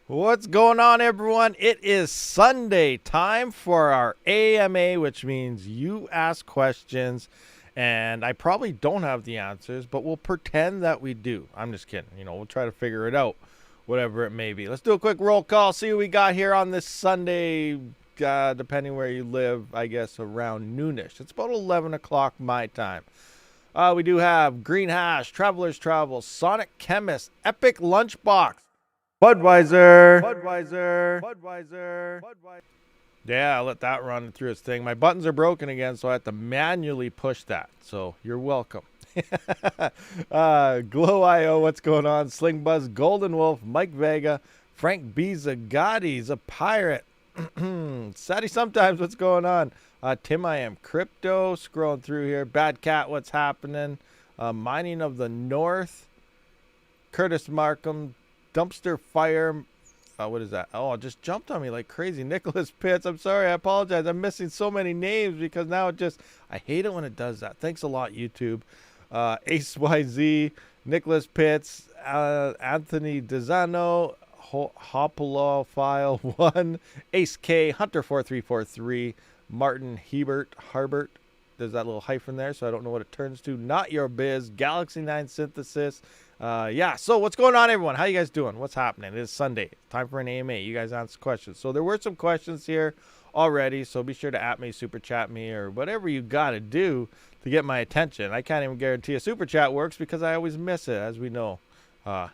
What's going on, everyone? It is Sunday, time for our AMA, which means you ask questions, and I probably don't have the answers, but we'll pretend that we do. I'm just kidding. We'll try to figure it out, whatever it may be. Let's do a quick roll call, see what we got here on this Sunday, depending where you live, I guess around noonish. It's about 11 o'clock my time. We do have Green Hash, Traveler's Travel, Sonic Chemist, Epic Lunchbox, Budweiser. Yeah, I let that run through its thing. My buttons are broken again, so I have to manually push that. So you're welcome. Glow.io, what's going on? Sling Buzz, Golden Wolf, Mike Vega, Frank B. Zagatti's a pirate. Saddy sometimes, what's going on? Tim, I am crypto. Scrolling through here. Bad Cat, what's happening? Mining of the North. Curtis Markham. Dumpster Fire. What is that? Oh, it just jumped on me like crazy. Nicholas Pitts. I'm sorry. I apologize. I'm missing so many names because now I hate it when it does that. Thanks a lot, YouTube. Ace YZ. Nicholas Pitts. Anthony Dezano. Hopolo File 1. Ace K. Hunter 4343. Martin Harbert. There's that little hyphen there, so I don't know what it turns to. Not Your Biz. Galaxy 9 Synthesis. So what's going on, everyone? How you guys doing? What's happening? It is Sunday. Time for an AMA. You guys answer questions. So there were some questions here already, so be sure to at me, super chat me, or whatever you got to do to get my attention. I can't even guarantee a super chat works because I always miss it, as we know,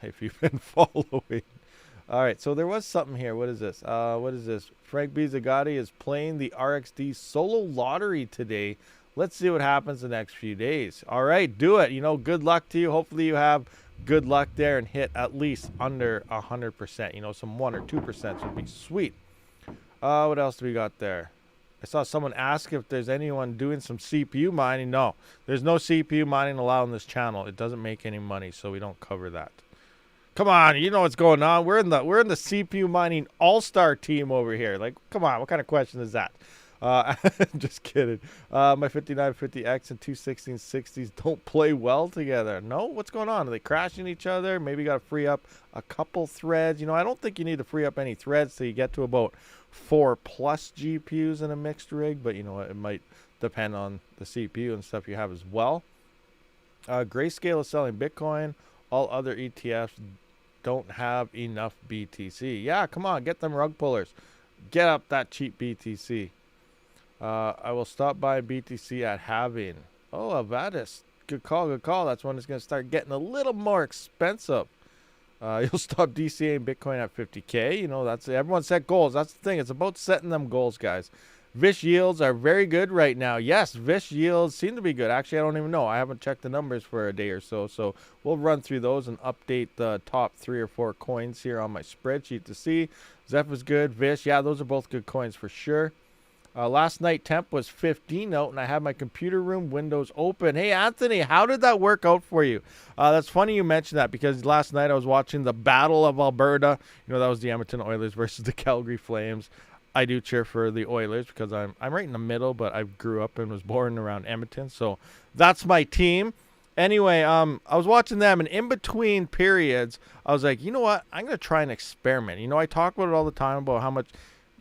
if you've been following. All right, so there was something here. What is this? Frank B. Zagatti is playing the RXD solo lottery today. Let's see what happens the next few days. All right, do it. Good luck to you. Hopefully you have good luck there and hit at least under 100%. Some 1 or 2% would be sweet. What else do we got there? I saw someone ask if there's anyone doing some CPU mining. No, there's no CPU mining allowed on this channel. It doesn't make any money, so we don't cover that. Come on, you know what's going on. We're in the CPU mining all-star team over here. Like, come on, what kind of question is that? Just kidding. My 5950X and two 1660s don't play well together. No? What's going on? Are they crashing each other? Maybe you got to free up a couple threads. I don't think you need to free up any threads till you get to about 4+ GPUs in a mixed rig, but it might depend on the CPU and stuff you have as well. Grayscale is selling Bitcoin. All other ETFs don't have enough BTC. Yeah, come on, get them rug pullers. Get up that cheap BTC. I will stop by BTC at halving. Oh, Avadis. Good call, good call. That's when it's going to start getting a little more expensive. You'll stop DCAing Bitcoin at 50K. That's everyone set goals. That's the thing. It's about setting them goals, guys. Vish yields are very good right now. Yes, Vish yields seem to be good. Actually, I don't even know. I haven't checked the numbers for a day or so. So we'll run through those and update the top 3 or 4 coins here on my spreadsheet to see. Zeph is good. Vish, yeah, those are both good coins for sure. Last night temp was 15 out, and I had my computer room windows open. Hey, Anthony, how did that work out for you? That's funny you mentioned that because last night I was watching the Battle of Alberta. That was the Edmonton Oilers versus the Calgary Flames. I do cheer for the Oilers because I'm right in the middle, but I grew up and was born around Edmonton, so that's my team. Anyway, I was watching them, and in between periods, I was like, you know what? I'm going to try an experiment. I talk about it all the time about how much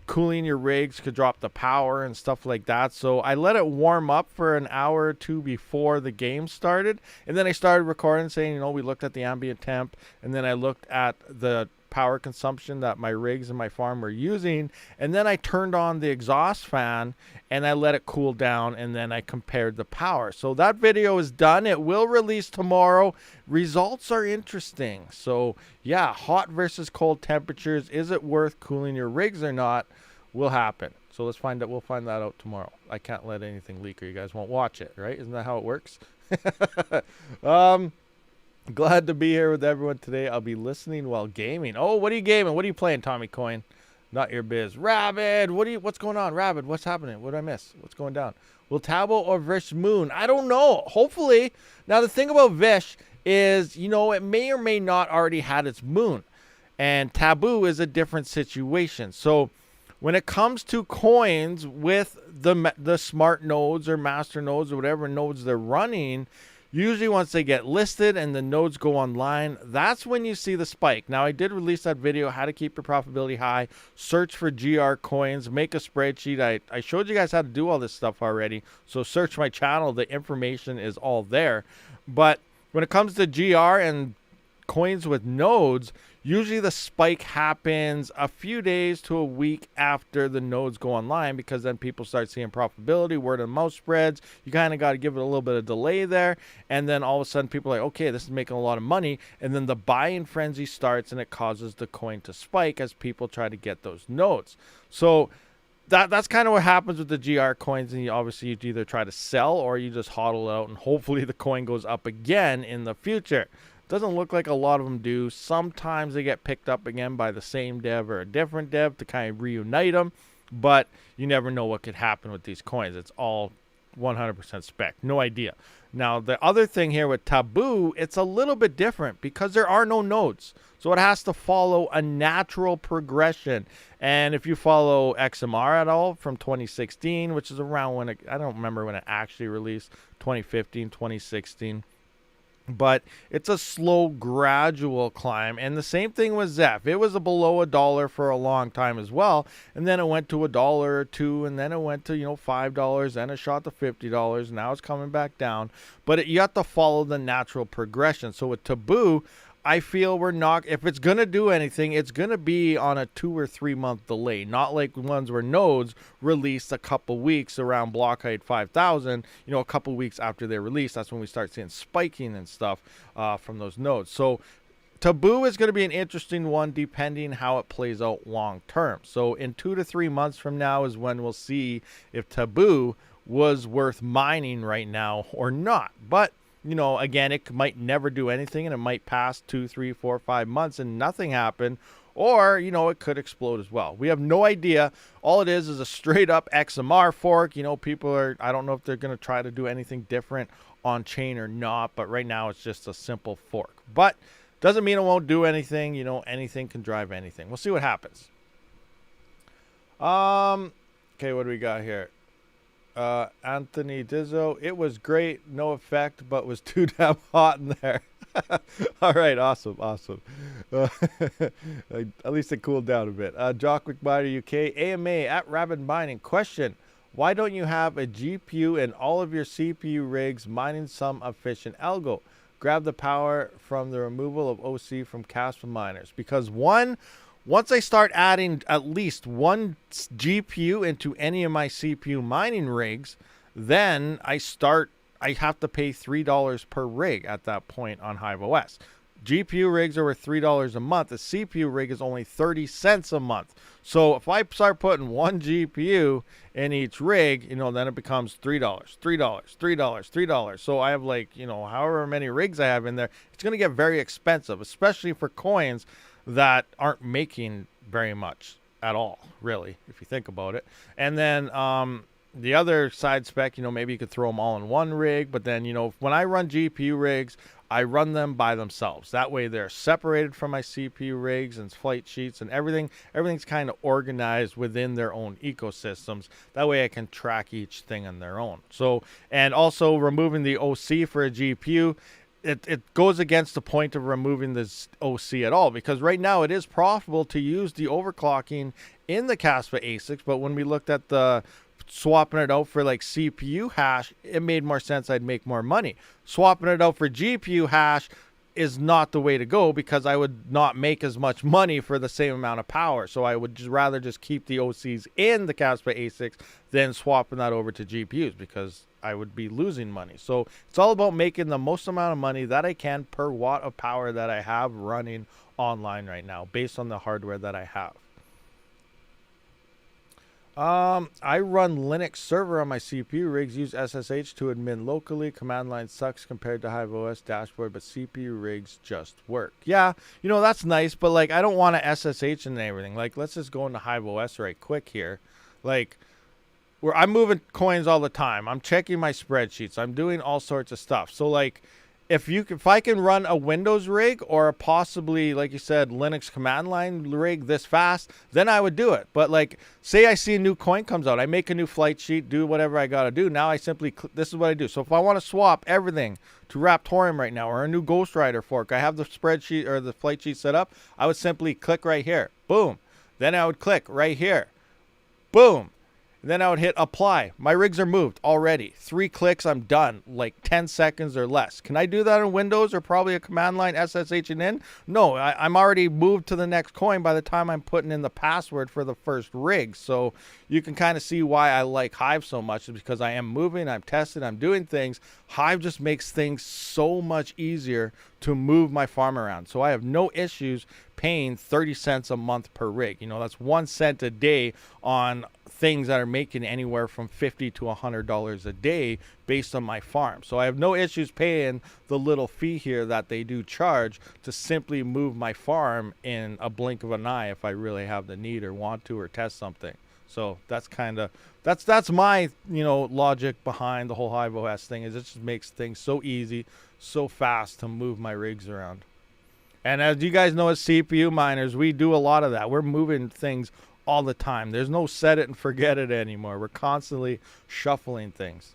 cooling your rigs could drop the power and stuff like that. So I let it warm up for an hour or two before the game started. And then I started recording saying, we looked at the ambient temp. And then I looked at the power consumption that my rigs and my farm were using. And then I turned on the exhaust fan and I let it cool down. And then I compared the power. So that video is done. It will release tomorrow. Results are interesting. So yeah, hot versus cold temperatures. Is it worth cooling your rigs or not? Will happen. So we'll find that out tomorrow. I can't let anything leak or you guys won't watch it, right? Isn't that how it works? Glad to be here with everyone today. I'll be listening while gaming. Oh, what are you gaming? What are you playing, Tommy Coin? Not Your Biz. Rabid. What's going on? Rabid, what's happening? What did I miss? What's going down? Will Tabo or Vish Moon? I don't know. Hopefully. Now the thing about Vish is, it may or may not already had its moon. And Taboo is a different situation. So when it comes to coins with the smart nodes or master nodes or whatever nodes they're running, Usually once they get listed and the nodes go online, that's when you see the spike. Now, I did release that video, how to keep your profitability high, search for GR coins, make a spreadsheet. I showed you guys how to do all this stuff already. So search my channel. The information is all there. But when it comes to GR and coins with nodes, usually the spike happens a few days to a week after the nodes go online, because then people start seeing profitability, word of mouth spreads. You kind of got to give it a little bit of delay there, and then all of a sudden people are like, okay, this is making a lot of money, and then the buying frenzy starts and it causes the coin to spike as people try to get those nodes. So that's kind of what happens with the GR coins, and you either try to sell or you just hodl it out, and hopefully the coin goes up again in the future. Doesn't look like a lot of them do. Sometimes they get picked up again by the same dev or a different dev to kind of reunite them, but you never know what could happen with these coins. It's all 100% spec. No idea. Now, the other thing here with Taboo, it's a little bit different because there are no nodes. So it has to follow a natural progression. And if you follow XMR at all from 2016, which is around when I don't remember when it actually released, 2015, 2016. But it's a slow, gradual climb. And the same thing with Zeph. It was below $1 for a long time as well. And then it went to $1 or $2. And then it went to, $5. Then it shot to $50. Now it's coming back down. But you have to follow the natural progression. So with Taboo, I feel we're not, if it's going to do anything, it's going to be on a 2 or 3 month delay. Not like ones where nodes released a couple weeks around block height 5,000, a couple weeks after they're released. That's when we start seeing spiking and stuff from those nodes. So Taboo is going to be an interesting one depending how it plays out long term. So in 2 to 3 months from now is when we'll see if Taboo was worth mining right now or not. But again, it might never do anything, and it might pass 2, 3, 4, 5 months and nothing happen, or, it could explode as well. We have no idea. All it is a straight up XMR fork. I don't know if they're going to try to do anything different on chain or not, but right now it's just a simple fork. But doesn't mean it won't do anything. Anything can drive anything. We'll see what happens. Okay, what do we got here? Anthony Dizzo, it was great, no effect, but was too damn hot in there. All right, awesome. At least it cooled down a bit. Jock McMiner UK, AMA at rabidmining. Question: why don't you have a GPU in all of your CPU rigs mining some efficient algo? Grab the power from the removal of OC from Kaspa miners. Because once I start adding at least one GPU into any of my CPU mining rigs, then I have to pay $3 per rig at that point on HiveOS. GPU rigs are worth $3 a month. A CPU rig is only 30 cents a month. So if I start putting one GPU in each rig, then it becomes $3. So I have however many rigs I have in there, it's going to get very expensive, especially for coins that aren't making very much at all, really, if you think about it. And then the other side spec, maybe you could throw them all in one rig, but then, when I run GPU rigs, I run them by themselves. That way they're separated from my CPU rigs and flight sheets and everything. Everything's kind of organized within their own ecosystems. That way I can track each thing on their own. So, and also removing the OC for a GPU, it goes against the point of removing this OC at all, because right now it is profitable to use the overclocking in the Kaspa ASICs, but when we looked at the swapping it out for like CPU hash, it made more sense. I'd make more money. Swapping it out for GPU hash is not the way to go, because I would not make as much money for the same amount of power. So I would rather just keep the OCs in the Kaspa ASICs than swapping that over to GPUs, because I would be losing money. So it's all about making the most amount of money that I can per watt of power that I have running online right now based on the hardware that I have. I run Linux server on my CPU rigs, use SSH to admin locally. Command line sucks compared to HiveOS dashboard, but CPU rigs just work. Yeah, that's nice, but I don't want to SSH and everything. Let's just go into HiveOS right quick here. Where I'm moving coins all the time. I'm checking my spreadsheets. I'm doing all sorts of stuff. So if I can run a Windows rig or possibly, like you said, Linux command line rig this fast, then I would do it. But like, say I see a new coin comes out, I make a new flight sheet, do whatever I got to do. Now I simply, this is what I do. So if I want to swap everything to Raptorium right now or a new Ghost Rider fork, I have the spreadsheet or the flight sheet set up. I would simply click right here. Boom. Then I would click right here. Boom. Then I would hit apply. My rigs are moved already. 3 clicks, I'm done. Like 10 seconds or less. Can I do that on Windows or probably a command line SSH and in? No, I'm already moved to the next coin by the time I'm putting in the password for the first rig. So you can kind of see why I like Hive so much, is because I am moving, I'm testing, I'm doing things. Hive just makes things so much easier to move my farm around. So I have no issues paying 30 cents a month per rig. You know, that's 1 cent a day on things that are making anywhere from $50 to $100 a day based on my farm. So I have no issues paying the little fee here that they do charge to simply move my farm in a blink of an eye if I really have the need or want to or test something. So that's kind of, that's my, you know, logic behind the whole Hive OS thing, is it just makes things so easy, so fast to move my rigs around. And as you guys know, as CPU miners, we do a lot of that. We're moving things all the time. There's no set it and forget it anymore. We're constantly shuffling things.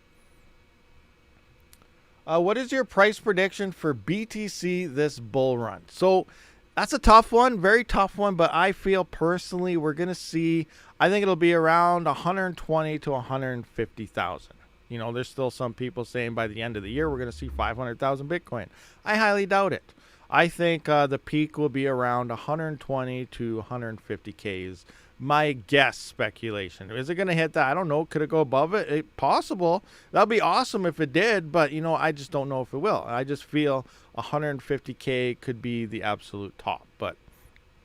What is your price prediction for BTC this bull run? So that's a tough one, very tough one, but I feel personally we're going to see, I think it'll be around 120 to 150,000. You know, there's still some people saying by the end of the year we're going to see 500,000 Bitcoin. I highly doubt it. I think the peak will be around 120 to 150K is my guess speculation. Is it going to hit that? I don't know. Could it go above it? Possible. That'd be awesome if it did, but you know, I just don't know if it will. I just feel 150K could be the absolute top, but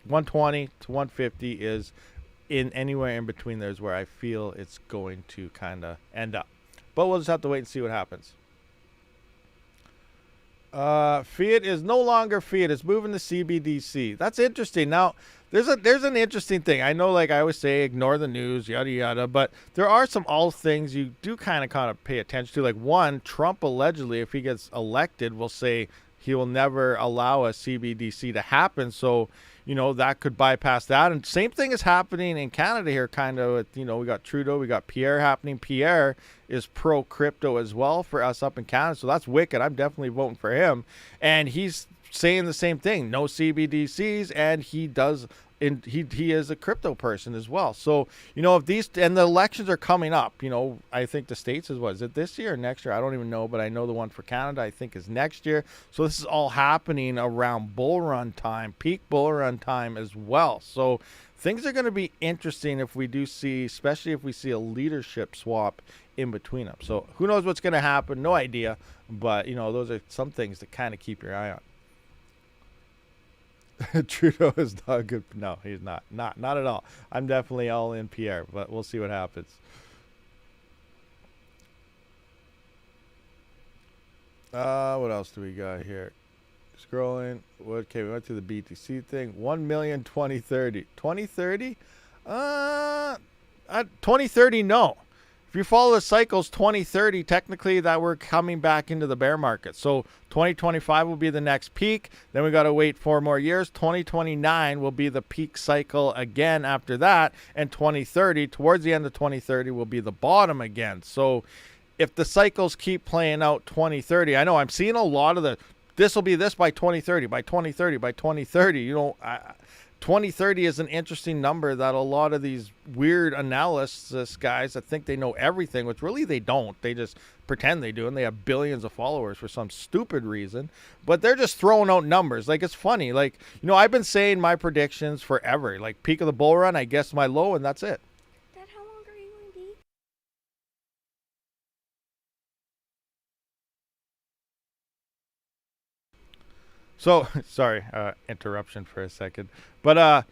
120 to 150 is in anywhere in between. There's where I feel it's going to kind of end up, but we'll just have to wait and see what happens. Fiat is no longer Fiat. It's moving to CBDC. That's interesting. Now, there's an interesting thing. I know, like I always say, ignore the news, yada yada, but there are some alt things you do kind of pay attention to. Like one, Trump allegedly, if he gets elected, will say he will never allow a CBDC to happen. So, you know, that could bypass that. And same thing is happening in Canada here, kind of with, you know, we got Trudeau, we got Pierre happening. Pierre is pro crypto as well for us up in Canada. So that's wicked. I'm definitely voting for him. And he's saying the same thing, no CBDCs, and he does, and he is a crypto person as well. So, you know, if these, and the elections are coming up, you know, I think the States is, what is it, this year or next year? I don't even know, but I know the one for Canada I think is next year. So this is all happening around bull run time, peak bull run time as well. So things are going to be interesting if we do see, especially if we see a leadership swap in between them. So who knows what's going to happen? No idea. But, you know, those are some things to kind of keep your eye on. Trudeau is not good. No, he's not. Not at all. I'm definitely all in Pierre, but we'll see what happens. What else do we got here? Scrolling. Okay, we went to the BTC thing. 1 million 2030. 2030? 2030, no. If you follow the cycles, 2030, technically that we're coming back into the bear market. So 2025 will be the next peak. Then we got to wait 4 more years. 2029 will be the peak cycle again after that. And 2030, towards the end of 2030, will be the bottom again. So if the cycles keep playing out 2030, I know I'm seeing a lot of this will be this by 2030, by 2030, by 2030. You know, 2030 is an interesting number that a lot of these weird analysis guys that think they know everything, which really they don't. They just pretend they do, and they have billions of followers for some stupid reason. But they're just throwing out numbers. Like, it's funny. Like, you know, I've been saying my predictions forever. Like, peak of the bull run, I guess my low, and that's it. Dad, how long are you going to be? So, sorry, interruption for a second. But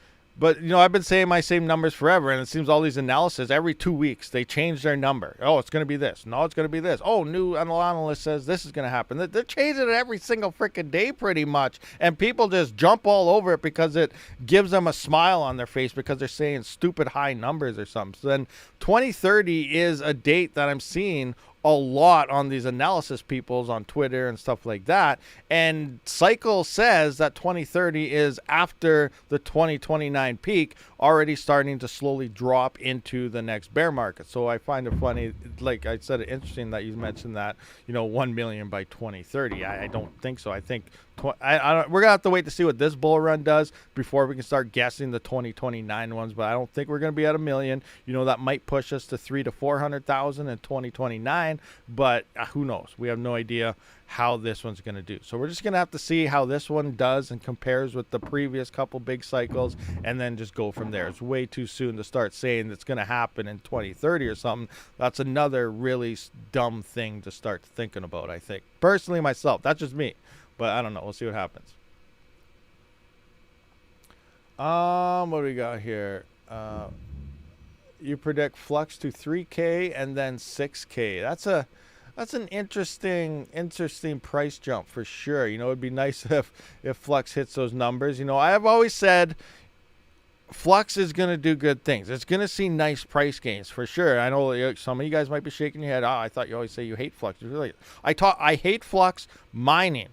you know, I've been saying my same numbers forever, and it seems all these analysis, every 2 weeks, they change their number. Oh, it's going to be this. No, it's going to be this. Oh, new analyst says this is going to happen. They're changing it every single freaking day pretty much, and people just jump all over it because it gives them a smile on their face because they're saying stupid high numbers or something. So then 2030 is a date that I'm seeing a lot on these analysis peoples on Twitter and stuff like that. And Cycle says that 2030 is after the 2029 peak, already starting to slowly drop into the next bear market. So I find it funny, like I said, interesting that you mentioned that, 1 million by 2030. I don't think so. I think we're going to have to wait to see what this bull run does before we can start guessing the 2029 ones, but I don't think we're going to be at 1 million. That might push us to 300,000 to 400,000 in 2029, but who knows? We have no idea how this one's going to do. So we're just going to have to see how this one does and compares with the previous couple big cycles, and then just go from there. It's way too soon to start saying it's going to happen in 2030 or something. That's another really dumb thing to start thinking about, I think. Personally, myself, that's just me. But I don't know. We'll see what happens. What do we got here? You predict flux to 3K and then 6K. That's an interesting price jump for sure. It'd be nice if flux hits those numbers. I have always said flux is going to do good things. It's going to see nice price gains for sure. I know some of you guys might be shaking your head. I thought you always say you hate flux. Really, I hate flux mining.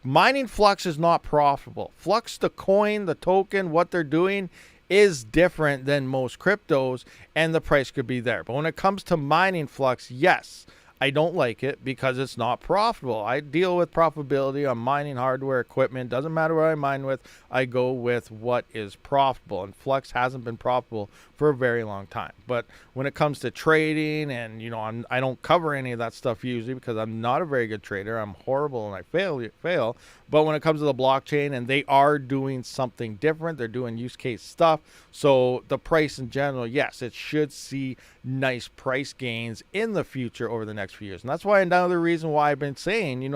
Mining flux is not profitable. Flux, the coin, the token, what they're doing is different than most cryptos, and the price could be there. But when it comes to mining flux, yes, I don't like it because it's not profitable. I deal with profitability on mining hardware, equipment. Doesn't matter what I mine with. I go with what is profitable. And Flux hasn't been profitable for a very long time. But when it comes to trading, and I don't cover any of that stuff usually because I'm not a very good trader. I'm horrible and I fail. But when it comes to the blockchain, and they are doing something different, they're doing use case stuff. So the price in general, yes, it should see nice price gains in the future over the next few years. And that's why another reason why I've been saying,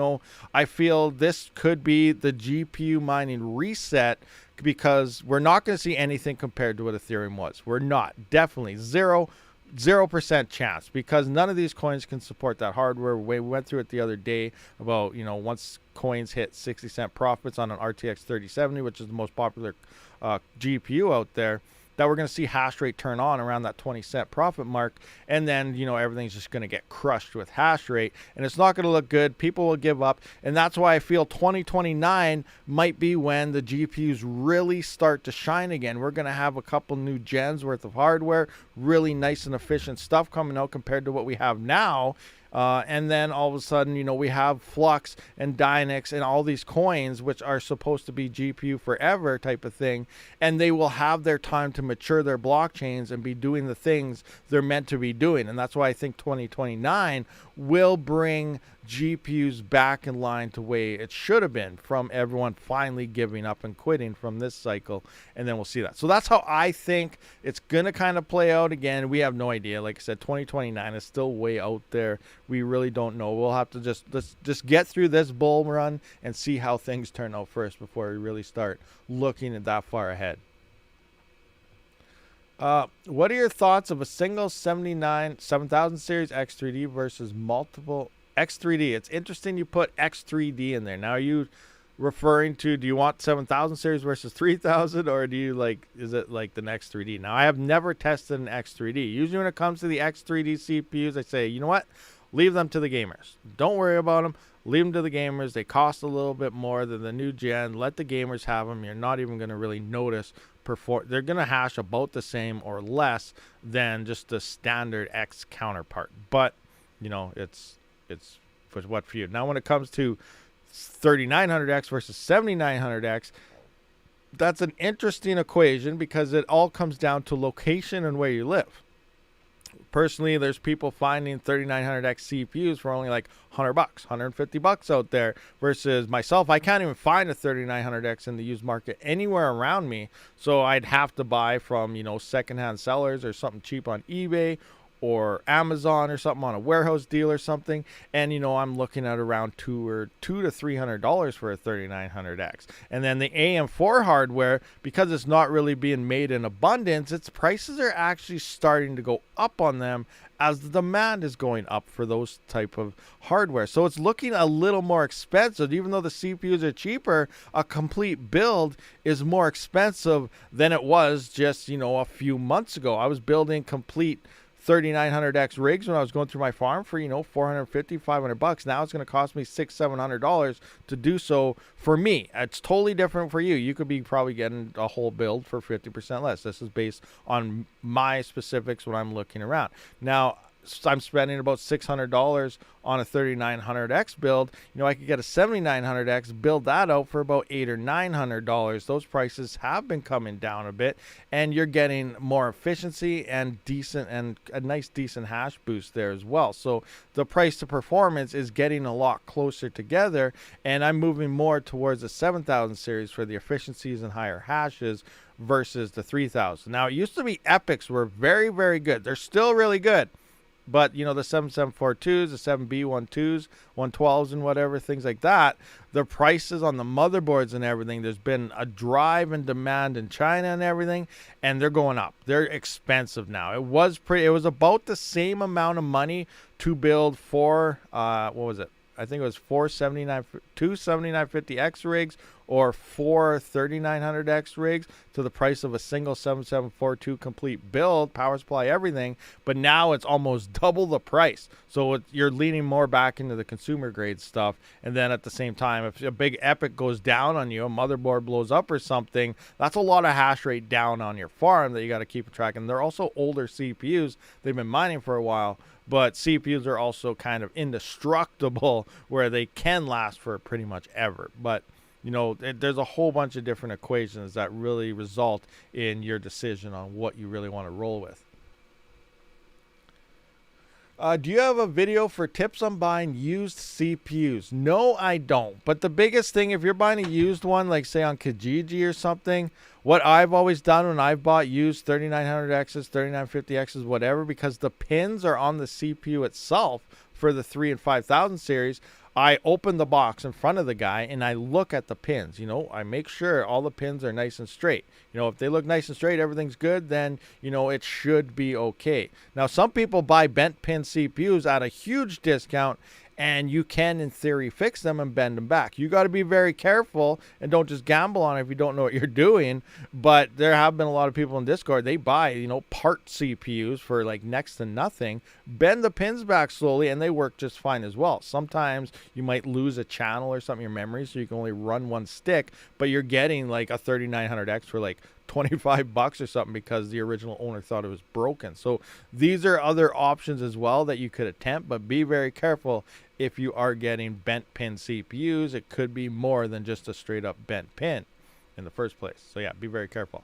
I feel this could be the GPU mining reset, because we're not going to see anything compared to what Ethereum was. We're not. Definitely 0% chance, because none of these coins can support that hardware. We went through it the other day about, once coins hit 60-cent profits on an RTX 3070, which is the most popular GPU out there, that we're going to see hash rate turn on around that 20-cent profit mark. And then, everything's just going to get crushed with hash rate, and it's not going to look good. People will give up. And that's why I feel 2029 might be when the GPUs really start to shine again. We're going to have a couple new gens worth of hardware, really nice and efficient stuff coming out compared to what we have now. And then all of a sudden, we have Flux and Dynex and all these coins, which are supposed to be GPU forever type of thing. And they will have their time to mature their blockchains and be doing the things they're meant to be doing. And that's why I think 2029 will bring GPUs back in line to the way it should have been, from everyone finally giving up and quitting from this cycle. And then we'll see that. So that's how I think it's going to kind of play out. Again, we have no idea. Like I said, 2029 is still way out there. We really don't know. We'll have to just get through this bull run and see how things turn out first before we really start looking at that far ahead. What are your thoughts of a single 7000 series X3D versus multiple X3D? It's interesting you put X3D in there. Now, are you referring to, do you want 7000 series versus 3000, or do you is it like the X3D? Now, I have never tested an X3D. Usually when it comes to the X3D CPUs, I say, you know what? Leave them to the gamers. Don't worry about them. Leave them to the gamers. They cost a little bit more than the new gen. Let the gamers have them. You're not even going to really notice. They're going to hash about the same or less than just the standard X counterpart. But, it's for what for you. Now, when it comes to 3900X versus 7900X, that's an interesting equation because it all comes down to location and where you live. Personally, there's people finding 3900X CPUs for only like $100, $150 out there, versus myself, I can't even find a 3900X in the used market anywhere around me. So I'd have to buy from, secondhand sellers or something cheap on eBay or Amazon or something on a warehouse deal or something. And, I'm looking at around $200 to $300 for a 3900X. And then the AM4 hardware, because it's not really being made in abundance, its prices are actually starting to go up on them as the demand is going up for those type of hardware. So it's looking a little more expensive. Even though the CPUs are cheaper, a complete build is more expensive than it was just, a few months ago. I was building complete 3900X rigs when I was going through my farm for, you know, 450, 500 bucks. Now it's going to cost me $600-700 to do so for me. It's totally different for you. You could be probably getting a whole build for 50% less. This is based on my specifics when I'm looking around. Now, I'm spending about $600 on a 3900X build. You know, I could get a 7900X, build that out for about $800 or $900. Those prices have been coming down a bit, and you're getting more efficiency and a nice decent hash boost there as well. So the price to performance is getting a lot closer together, and I'm moving more towards the 7000 series for the efficiencies and higher hashes versus the 3000. Now, it used to be epics were very, very good. They're still really good. But, you know, the 7742s, the 7B12s, 112s and whatever, things like that, the prices on the motherboards and everything, there's been a drive and demand in China and everything, and they're going up. They're expensive now. It was about the same amount of money to build four, what was it? I think it was two 7950X rigs or four 3900X rigs to the price of a single 7742 complete build, power supply, everything. But now it's almost double the price. So you're leaning more back into the consumer grade stuff. And then at the same time, if a big epic goes down on you, a motherboard blows up or something, that's a lot of hash rate down on your farm that you got to keep track. And they're also older CPUs. They've been mining for a while. But CPUs are also kind of indestructible where they can last for pretty much ever. But, you know, there's a whole bunch of different equations that really result in your decision on what you really want to roll with. Do you have a video for tips on buying used CPUs? No, I don't. But the biggest thing, if you're buying a used one, like say on Kijiji or something, what I've always done when I've bought used 3900Xs, 3950Xs, whatever, because the pins are on the CPU itself for the 3 and 5000 series, I open the box in front of the guy and I look at the pins. You know, I make sure all the pins are nice and straight. You know, if they look nice and straight, everything's good, then, you know, it should be okay. Now, some people buy bent pin CPUs at a huge discount, and you can, in theory, fix them and bend them back. You got to be very careful and don't just gamble on it if you don't know what you're doing. But there have been a lot of people in Discord, they buy, you know, part CPUs for like next to nothing, bend the pins back slowly, and they work just fine as well. Sometimes you might lose a channel or something in your memory, so you can only run one stick, but you're getting like a 3900X for like 25 bucks or something because the original owner thought it was broken. So these are other options as well that you could attempt, but be very careful if you are getting bent pin CPUs. It could be more than just a straight up bent pin in the first place. So yeah, be very careful.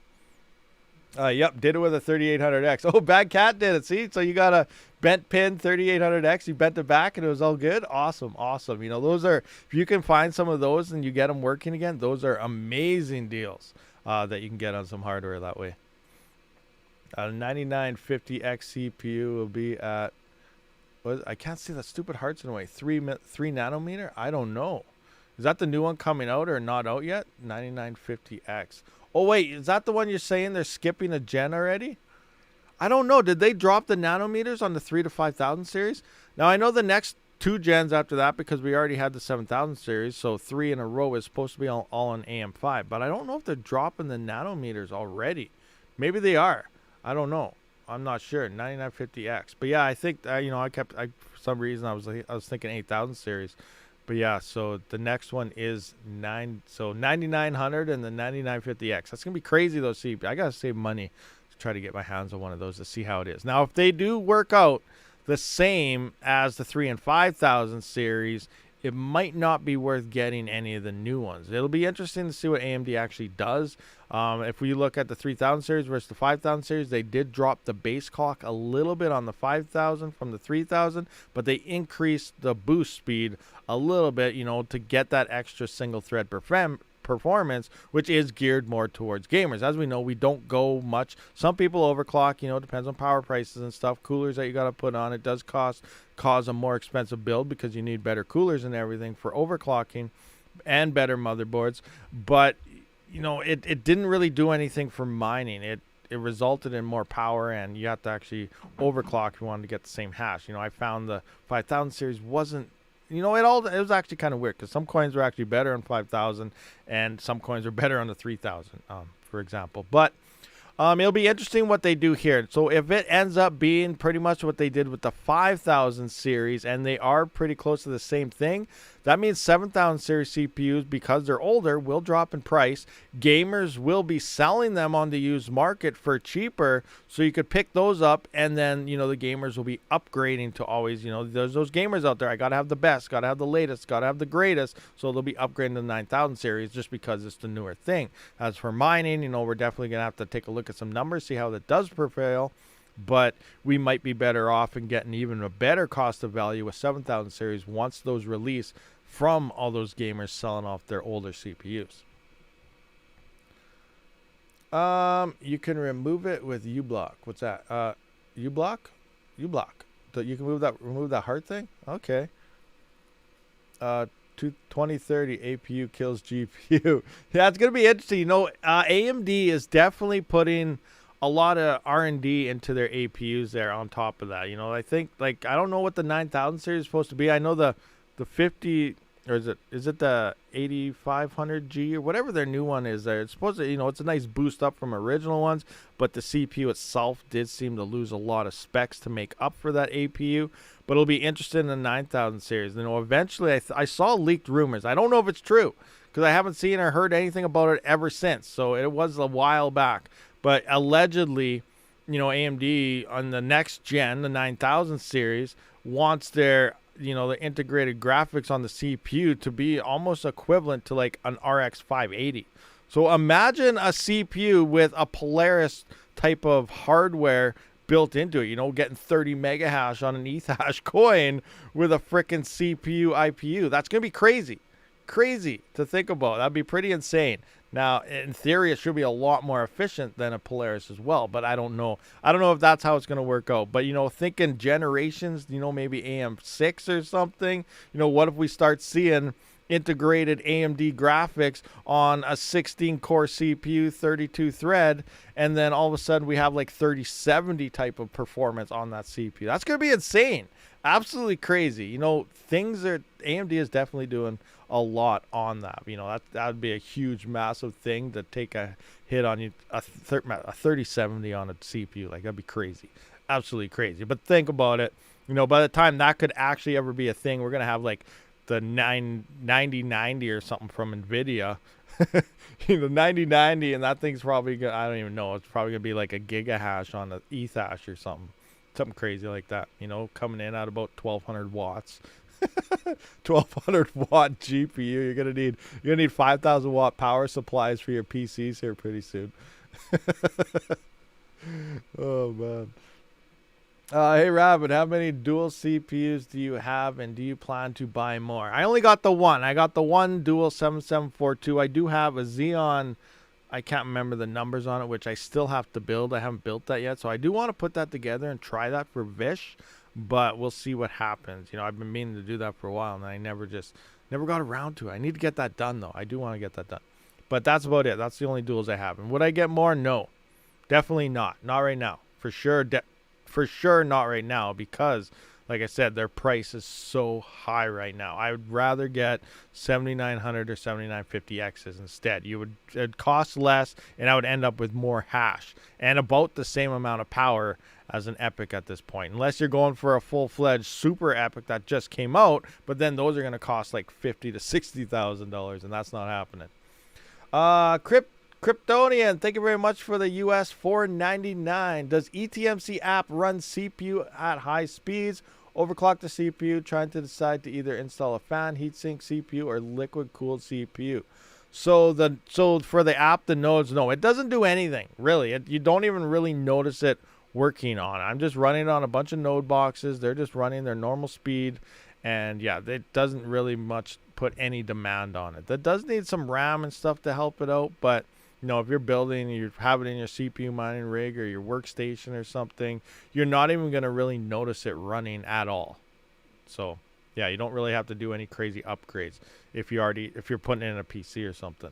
Yep, did it with a 3800X. Oh, Bad Cat did it. See, so you got a bent pin 3800X. You bent it back and it was all good. Awesome, awesome. You know, those are, if you can find some of those and you get them working again, those are amazing deals that you can get on some hardware that way. 9950X CPU will be at, I can't see the stupid hearts in the way. 3 nanometer? I don't know. Is that the new one coming out or not out yet? 9950X. Oh, wait. Is that the one you're saying they're skipping a gen already? I don't know. Did they drop the nanometers on the 3 to 5000 series? Now, I know the next 2 gens after that, because we already had the 7000 series, so 3 in a row is supposed to be all on AM5. But I don't know if they're dropping the nanometers already. Maybe they are. I don't know. I'm not sure. 9950X. But yeah, I think you know, for some reason I was thinking 8000 series. But yeah, so the next one is 9900 and the 9950X. That's gonna be crazy though. See, I gotta save money to try to get my hands on one of those to see how it is. Now, if they do work out the same as the 3 and 5000 series, it might not be worth getting any of the new ones. It'll be interesting to see what AMD actually does. If we look at the 3000 series versus the 5000 series, they did drop the base clock a little bit on the 5000 from the 3000, but they increased the boost speed a little bit, you know, to get that extra single thread performance, which is geared more towards gamers. As we know, we don't go much. Some people overclock, you know, depends on power prices and stuff, coolers that you got to put on. It does cause a more expensive build because you need better coolers and everything for overclocking and better motherboards. But, you know, it didn't really do anything for mining. It resulted in more power, and you have to actually overclock if you wanted to get the same hash. You know, I found the 5000 series wasn't, you know, it was actually kind of weird because some coins were actually better on 5000 and some coins were better on the 3000, for example. But It'll be interesting what they do here. So if it ends up being pretty much what they did with the 5000 series, and they are pretty close to the same thing, that means 7000 series CPUs, because they're older, will drop in price. Gamers will be selling them on the used market for cheaper, so you could pick those up, and then, you know, the gamers will be upgrading to always, you know, there's those gamers out there, I gotta have the best, gotta have the latest, gotta have the greatest, so they'll be upgrading to the 9000 series just because it's the newer thing. As for mining, you know, we're definitely gonna have to take a look at some numbers, see how that does prevail. But we might be better off in getting even a better cost of value with 7000 series once those release from all those gamers selling off their older CPUs. You can remove it with uBlock. What's that? uBlock? uBlock. You can remove that heart thing? Okay. 2030 APU kills GPU. Yeah, it's going to be interesting. You know, AMD is definitely putting a lot of R&D into their APUs there on top of that. You know, I think, like, I don't know what the 9000 series is supposed to be. I know the 50, or is it the 8500G or whatever their new one is there. It's supposed to, you know, it's a nice boost up from original ones, but the CPU itself did seem to lose a lot of specs to make up for that APU. But it'll be interesting in the 9000 series. You know, eventually I saw leaked rumors. I don't know if it's true because I haven't seen or heard anything about it ever since. So it was a while back. But allegedly, you know, AMD on the next gen, the 9000 series, wants their, you know, the integrated graphics on the CPU to be almost equivalent to like an RX 580. So imagine a CPU with a Polaris type of hardware built into it, you know, getting 30 mega hash on an ETH coin with a freaking CPU IPU. That's going to be crazy. Crazy to think about. That'd be pretty insane. Now, in theory, it should be a lot more efficient than a Polaris as well, but I don't know. I don't know if that's how it's going to work out. But, you know, thinking generations, you know, maybe AM6 or something, you know, what if we start seeing integrated AMD graphics on a 16-core CPU, 32-thread, and then all of a sudden we have like 3070 type of performance on that CPU. That's going to be insane. Absolutely crazy. You know, AMD is definitely doing a lot on that. You know, that would be a huge, massive thing to take a hit on you, a 3070 on a CPU. Like, that'd be crazy. Absolutely crazy. But think about it. You know, by the time that could actually ever be a thing, we're going to have like the 9090 or something from NVIDIA. You know, 9090, and that thing's probably gonna, I don't even know, it's probably gonna be like a gigahash on an ETH hash or something crazy like that, you know, coming in at about 1200 watts. 1200 watt GPU. You're gonna need 5000 watt power supplies for your PCs here pretty soon. Oh man. Hey Rabid, how many dual CPUs do you have, and do you plan to buy more? I only got the one. I got the one dual 7742. I do have a Xeon, I can't remember the numbers on it, which I still have to build. I haven't built that yet, so I do want to put that together and try that for Vish, but we'll see what happens. You know, I've been meaning to do that for a while, and I never got around to it. I need to get that done, though. I do want to get that done. But that's about it. That's the only duals I have. And would I get more? No. Definitely not. Not right now. For sure. For sure not right now, because like I said, their price is so high right now. I would rather get 7900 or 7950Xs instead. It'd cost less, and I would end up with more hash and about the same amount of power as an Epic at this point, unless you're going for a full-fledged super Epic that just came out, but then those are going to cost like $50,000 to $60,000, and that's not happening. Kryptonian, thank you very much for the US $4.99. Does eTMC app run CPU at high speeds? Overclock the CPU, trying to decide to either install a fan, heatsink CPU, or liquid cooled CPU. So for the app, the nodes, no, it doesn't do anything really. You don't even really notice it working on. I'm just running it on a bunch of node boxes. They're just running their normal speed, and yeah, it doesn't really much put any demand on it. That does need some RAM and stuff to help it out, but you know, if you're building, you have it in your CPU mining rig or your workstation or something, you're not even going to really notice it running at all. So, yeah, you don't really have to do any crazy upgrades if you're putting it in a PC or something.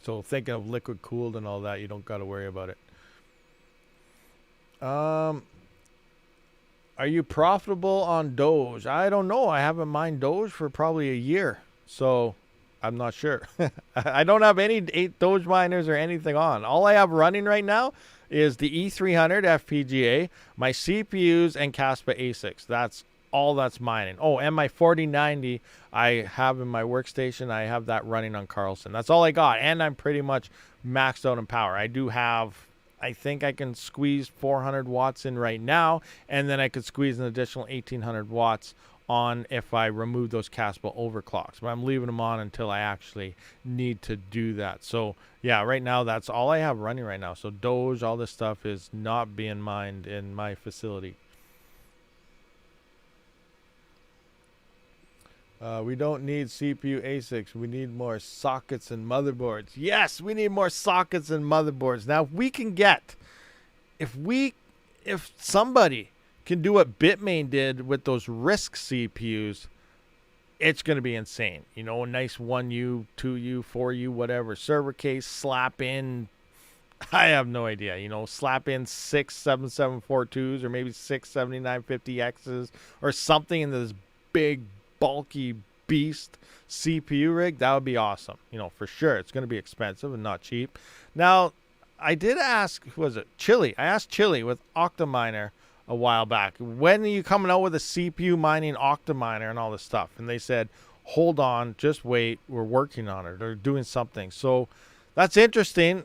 So, thinking of liquid cooled and all that, you don't got to worry about it. Are you profitable on Doge? I don't know. I haven't mined Doge for probably a year. So, I'm not sure. I don't have any 8 Doge miners or anything on. All I have running right now is the E300 FPGA, my CPUs, and Kaspa ASICs. That's all that's mining. Oh, and my 4090 I have in my workstation. I have that running on Carlson. That's all I got, and I'm pretty much maxed out in power. I do have, I think I can squeeze 400 watts in right now, and then I could squeeze an additional 1800 watts on if I remove those Kaspa overclocks. But I'm leaving them on until I actually need to do that. So yeah, right now that's all I have running right now. So Doge, all this stuff is not being mined in my facility. We don't need CPU ASICs. We need more sockets and motherboards. Yes, we need more sockets and motherboards. Now, if somebody can do what Bitmain did with those RISC CPUs, it's going to be insane. You know, a nice 1U, 2U, 4U, whatever server case, slap in, I have no idea, you know, slap in 6 7742s or maybe 6 7950Xs or something in this big, bulky beast CPU rig. That would be awesome. You know, for sure. It's going to be expensive and not cheap. Now, I did ask, who was it? Chili. I asked Chili with Octaminer a while back, when are you coming out with a CPU mining Octaminer and all this stuff? And they said, hold on, just wait. We're working on it. They're doing something. So that's interesting.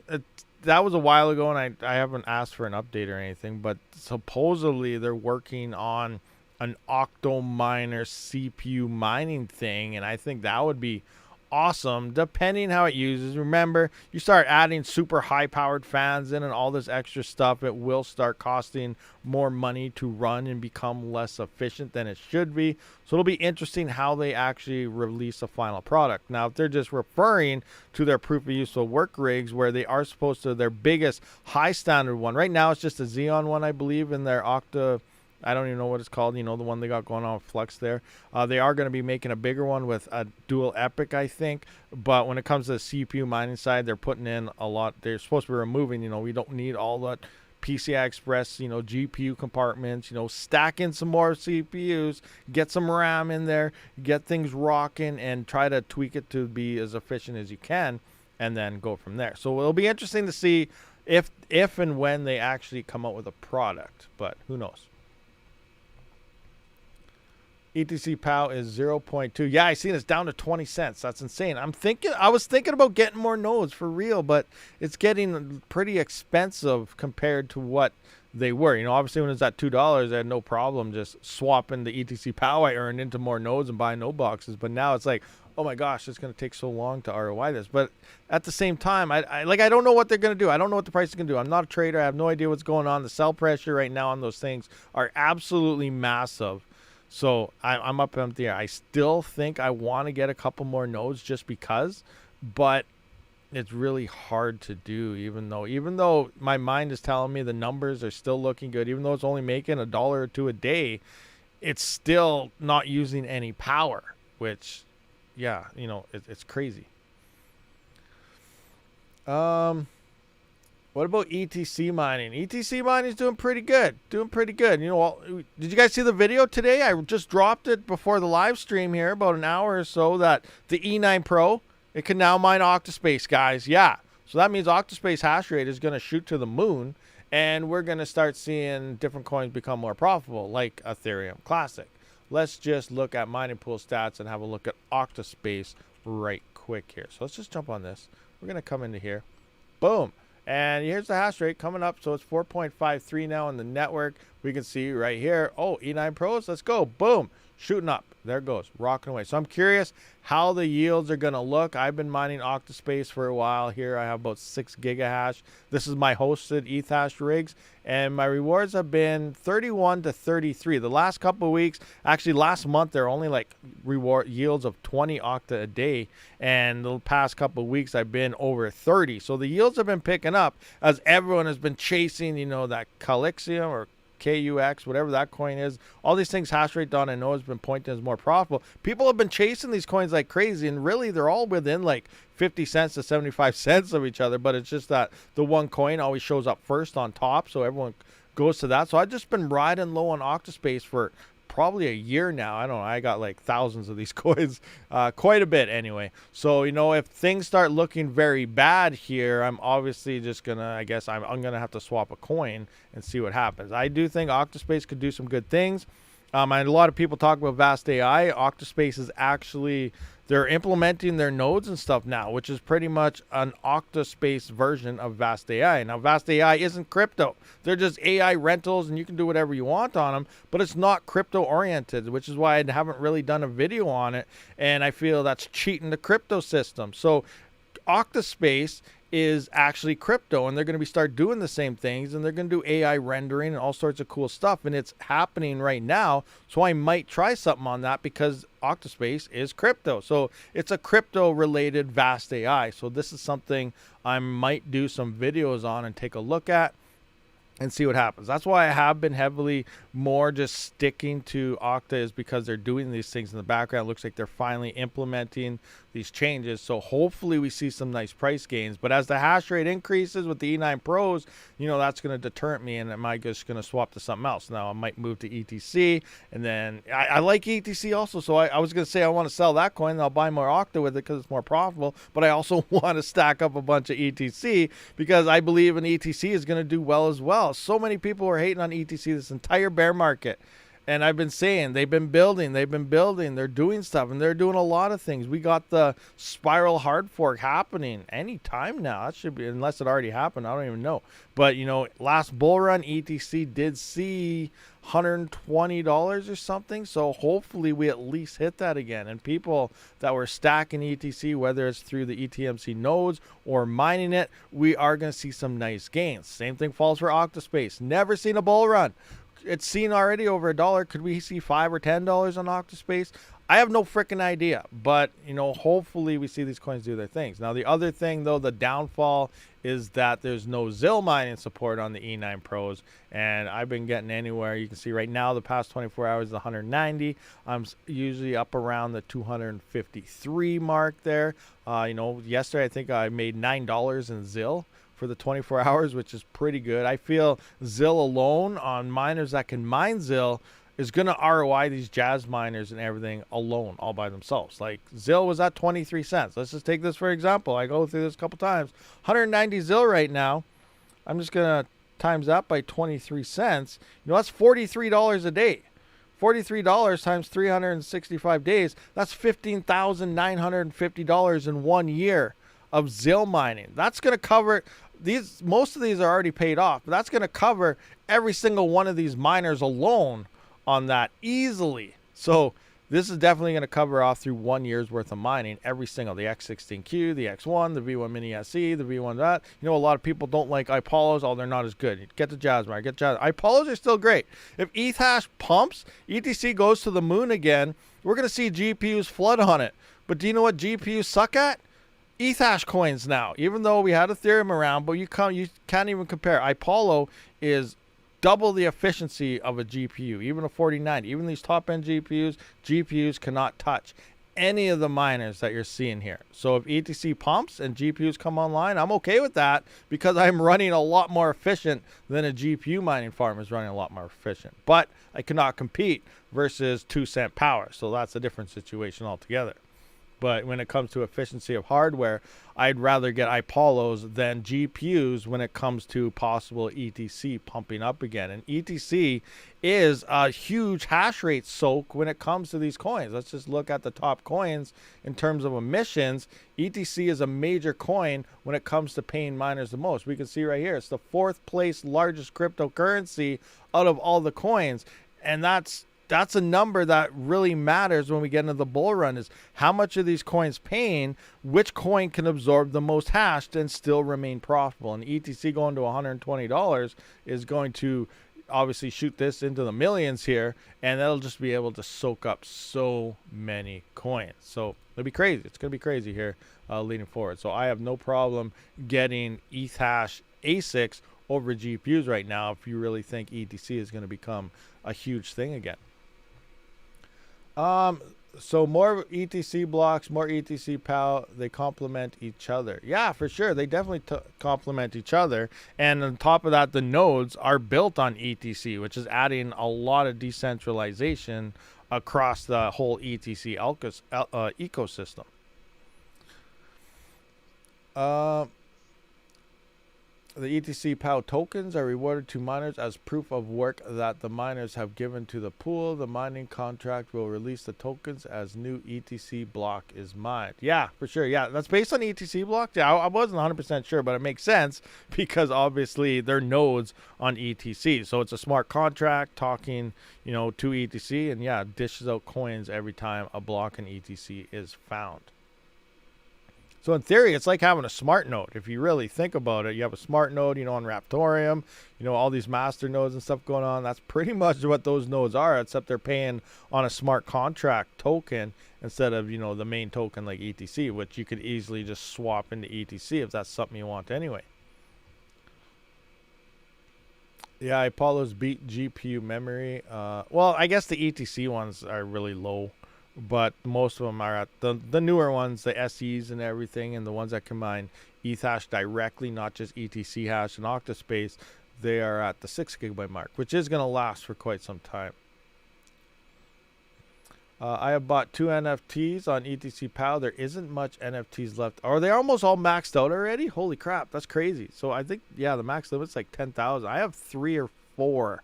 That was a while ago, and I haven't asked for an update or anything, but supposedly they're working on an Octominer CPU mining thing, and I think that would be awesome, depending how it uses. Remember, you start adding super high-powered fans in and all this extra stuff, it will start costing more money to run and become less efficient than it should be. So it'll be interesting how they actually release a final product. Now, if they're just referring to their proof of useful work rigs, where they are supposed to, their biggest high standard one, right now it's just a Xeon one, I believe, in their Octa, I don't even know what it's called, you know, the one they got going on with Flux there. They are going to be making a bigger one with a dual epic, I think. But when it comes to the CPU mining side, they're putting in a lot. They're supposed to be removing, you know, we don't need all that PCI Express, you know, GPU compartments, you know, stack in some more CPUs, get some RAM in there, get things rocking, and try to tweak it to be as efficient as you can, and then go from there. So it'll be interesting to see if and when they actually come out with a product, but who knows. ETC POW is 0.2. Yeah, I seen it's down to 20 cents. That's insane. I was thinking about getting more nodes for real, but it's getting pretty expensive compared to what they were. You know, obviously when it's at $2, I had no problem just swapping the ETC POW I earned into more nodes and buying node boxes. But now it's like, oh my gosh, it's going to take so long to ROI this. But at the same time, I don't know what they're going to do. I don't know what the price is going to do. I'm not a trader. I have no idea what's going on. The sell pressure right now on those things are absolutely massive. So I'm up in the air. I still think I want to get a couple more nodes just because, but it's really hard to do, even though my mind is telling me the numbers are still looking good, even though it's only making $1 or $2 a day, it's still not using any power, which, yeah, you know, it's crazy. What about ETC mining? ETC mining is doing pretty good. You know, did you guys see the video today? I just dropped it before the live stream here, about an hour or so, that the E9 Pro, it can now mine Octa.Space, guys. Yeah. So that means Octa.Space hash rate is going to shoot to the moon, and we're going to start seeing different coins become more profitable, like Ethereum Classic. Let's just look at mining pool stats and have a look at Octa.Space right quick here. So let's just jump on this. We're going to come into here. Boom. And here's the hash rate coming up. So it's 4.53 now on the network. We can see right here. Oh, E9 Pros. Let's go. Boom. Shooting up. There it goes. Rocking away. So I'm curious how the yields are going to look. I've been mining Octa.Space for a while here. I have about 6 gigahash. This is my hosted Ethash rigs. And my rewards have been 31 to 33. The last couple of weeks, actually last month, they're only like reward yields of 20 Octa a day. And the past couple of weeks, I've been over 30. So the yields have been picking up as everyone has been chasing, you know, that Calixium or KUX, whatever that coin is. All these things hash rate down, I know, has been pointed as more profitable. People have been chasing these coins like crazy, and really they're all within like 50 cents to 75 cents of each other, but it's just that the one coin always shows up first on top, so everyone goes to that. So I've just been riding low on Octa.Space for probably a year now. I don't know. I got like thousands of these coins, quite a bit anyway. So, you know, if things start looking very bad here, I'm obviously just going to, I guess I'm going to have to swap a coin and see what happens. I do think Octa.Space could do some good things. And a lot of people talk about Vast AI. Octa.Space is actually, they're implementing their nodes and stuff now, which is pretty much an Octa.Space version of Vast AI. Now, Vast AI isn't crypto. They're just AI rentals, and you can do whatever you want on them, but it's not crypto-oriented, which is why I haven't really done a video on it, and I feel that's cheating the crypto system. So Octa.Space is actually crypto, and they're going to start doing the same things, and they're going to do AI rendering and all sorts of cool stuff, and it's happening right now. So I might try something on that because Octa.Space is crypto. So it's a crypto related Vast AI. So this is something I might do some videos on and take a look at and see what happens. That's why I have been heavily more just sticking to Octa, is because they're doing these things in the background. It looks like they're finally implementing these changes. So hopefully we see some nice price gains. But as the hash rate increases with the E9 Pros, you know, that's going to deter me, and am I just going to swap to something else? Now I might move to ETC, and then I like ETC also. So I was going to say I want to sell that coin, and I'll buy more Octa with it because it's more profitable. But I also want to stack up a bunch of ETC because I believe an ETC is going to do well as well. So many people are hating on ETC this entire bear market. And I've been saying they've been building, they're doing stuff, and they're doing a lot of things. We got the spiral hard fork happening any time now. That should be, unless it already happened, I don't even know. But, you know, last bull run, ETC did see $120 or something. So hopefully we at least hit that again. And people that were stacking ETC, whether it's through the ETMC nodes or mining it, we are going to see some nice gains. Same thing falls for Octa.Space. Never seen a bull run. It's seen already over $1. Could we see $5 or $10 on Octa.Space? I have no freaking idea, but, you know, hopefully we see these coins do their things. Now, the other thing, though, the downfall is that there's no ZIL mining support on the E9 Pros, and I've been getting anywhere. You can see right now the past 24 hours is 190. I'm usually up around the 253 mark there. You know, yesterday I think I made $9 in ZIL for the 24 hours, which is pretty good. I feel ZIL alone on miners that can mine ZIL is going to ROI these jazz miners and everything alone, all by themselves. Like ZIL was at 23 cents. Let's just take this for example. I go through this a couple times. 190 ZIL right now. I'm just going to times that by 23 cents. You know, that's $43 a day. $43 times 365 days. That's $15,950 in 1 year of ZIL mining. That's going to cover these. Most of these are already paid off, but that's going to cover every single one of these miners alone on that easily. So this is definitely going to cover off through 1 year's worth of mining, every single, the X16Q, the X1, the V1 Mini SE, the V1 that. You know, a lot of people don't like iPolos. Oh, they're not as good. Get the Jazzmire, get Jazz. iPolos are still great. If ETH hash pumps, ETC goes to the moon again, we're going to see GPUs flood on it. But do you know what GPUs suck at? ETH hash coins now. Even though we had Ethereum around, but you can't even compare. iPolo is double the efficiency of a GPU, even a 4090. Even these top-end GPUs cannot touch any of the miners that you're seeing here. So if ETC pumps and GPUs come online, I'm okay with that because I'm running a lot more efficient than a GPU mining farm is running a lot more efficient. But I cannot compete versus 2-cent power. So that's a different situation altogether. But when it comes to efficiency of hardware, I'd rather get iPolos than GPUs when it comes to possible ETC pumping up again. And ETC is a huge hash rate soak when it comes to these coins. Let's just look at the top coins in terms of emissions. ETC is a major coin when it comes to paying miners the most. We can see right here, it's the 4th place largest cryptocurrency out of all the coins. And that's a number that really matters when we get into the bull run, is how much are these coins paying, which coin can absorb the most hash and still remain profitable. And ETC going to $120 is going to obviously shoot this into the millions here, and that'll just be able to soak up so many coins. So it'll be crazy. It's going to be crazy here leading forward. So I have no problem getting ETH hash ASICs over GPUs right now if you really think ETC is going to become a huge thing again. So more ETC blocks, more ETC PAL, they complement each other. Yeah, for sure. They definitely complement each other. And on top of that, the nodes are built on ETC, which is adding a lot of decentralization across the whole ETC ecosystem. The ETC PAL tokens are rewarded to miners as proof of work that the miners have given to the pool. The mining contract will release the tokens as new ETC block is mined. Yeah, for sure. Yeah, that's based on ETC block. Yeah, I wasn't 100% sure, but it makes sense because obviously they're nodes on ETC. So it's a smart contract talking, to ETC, and yeah, dishes out coins every time a block in ETC is found. So in theory, it's like having a smart node. If you really think about it, you have a smart node, on Raptorium, all these master nodes and stuff going on. That's pretty much what those nodes are, except they're paying on a smart contract token instead of, the main token like ETC, which you could easily just swap into ETC if that's something you want anyway. Yeah, Apollo's beat GPU memory. Well, I guess the ETC ones are really low. But most of them are at the newer ones, the SEs and everything, and the ones that combine ETH hash directly, not just ETC hash and Octa.Space, they are at the 6 gigabyte mark, which is going to last for quite some time. I have bought 2 NFTs on ETC PAL. There isn't much NFTs left. Are they almost all maxed out already? Holy crap, that's crazy. So I think, yeah, the max limit's like 10,000. I have 3 or 4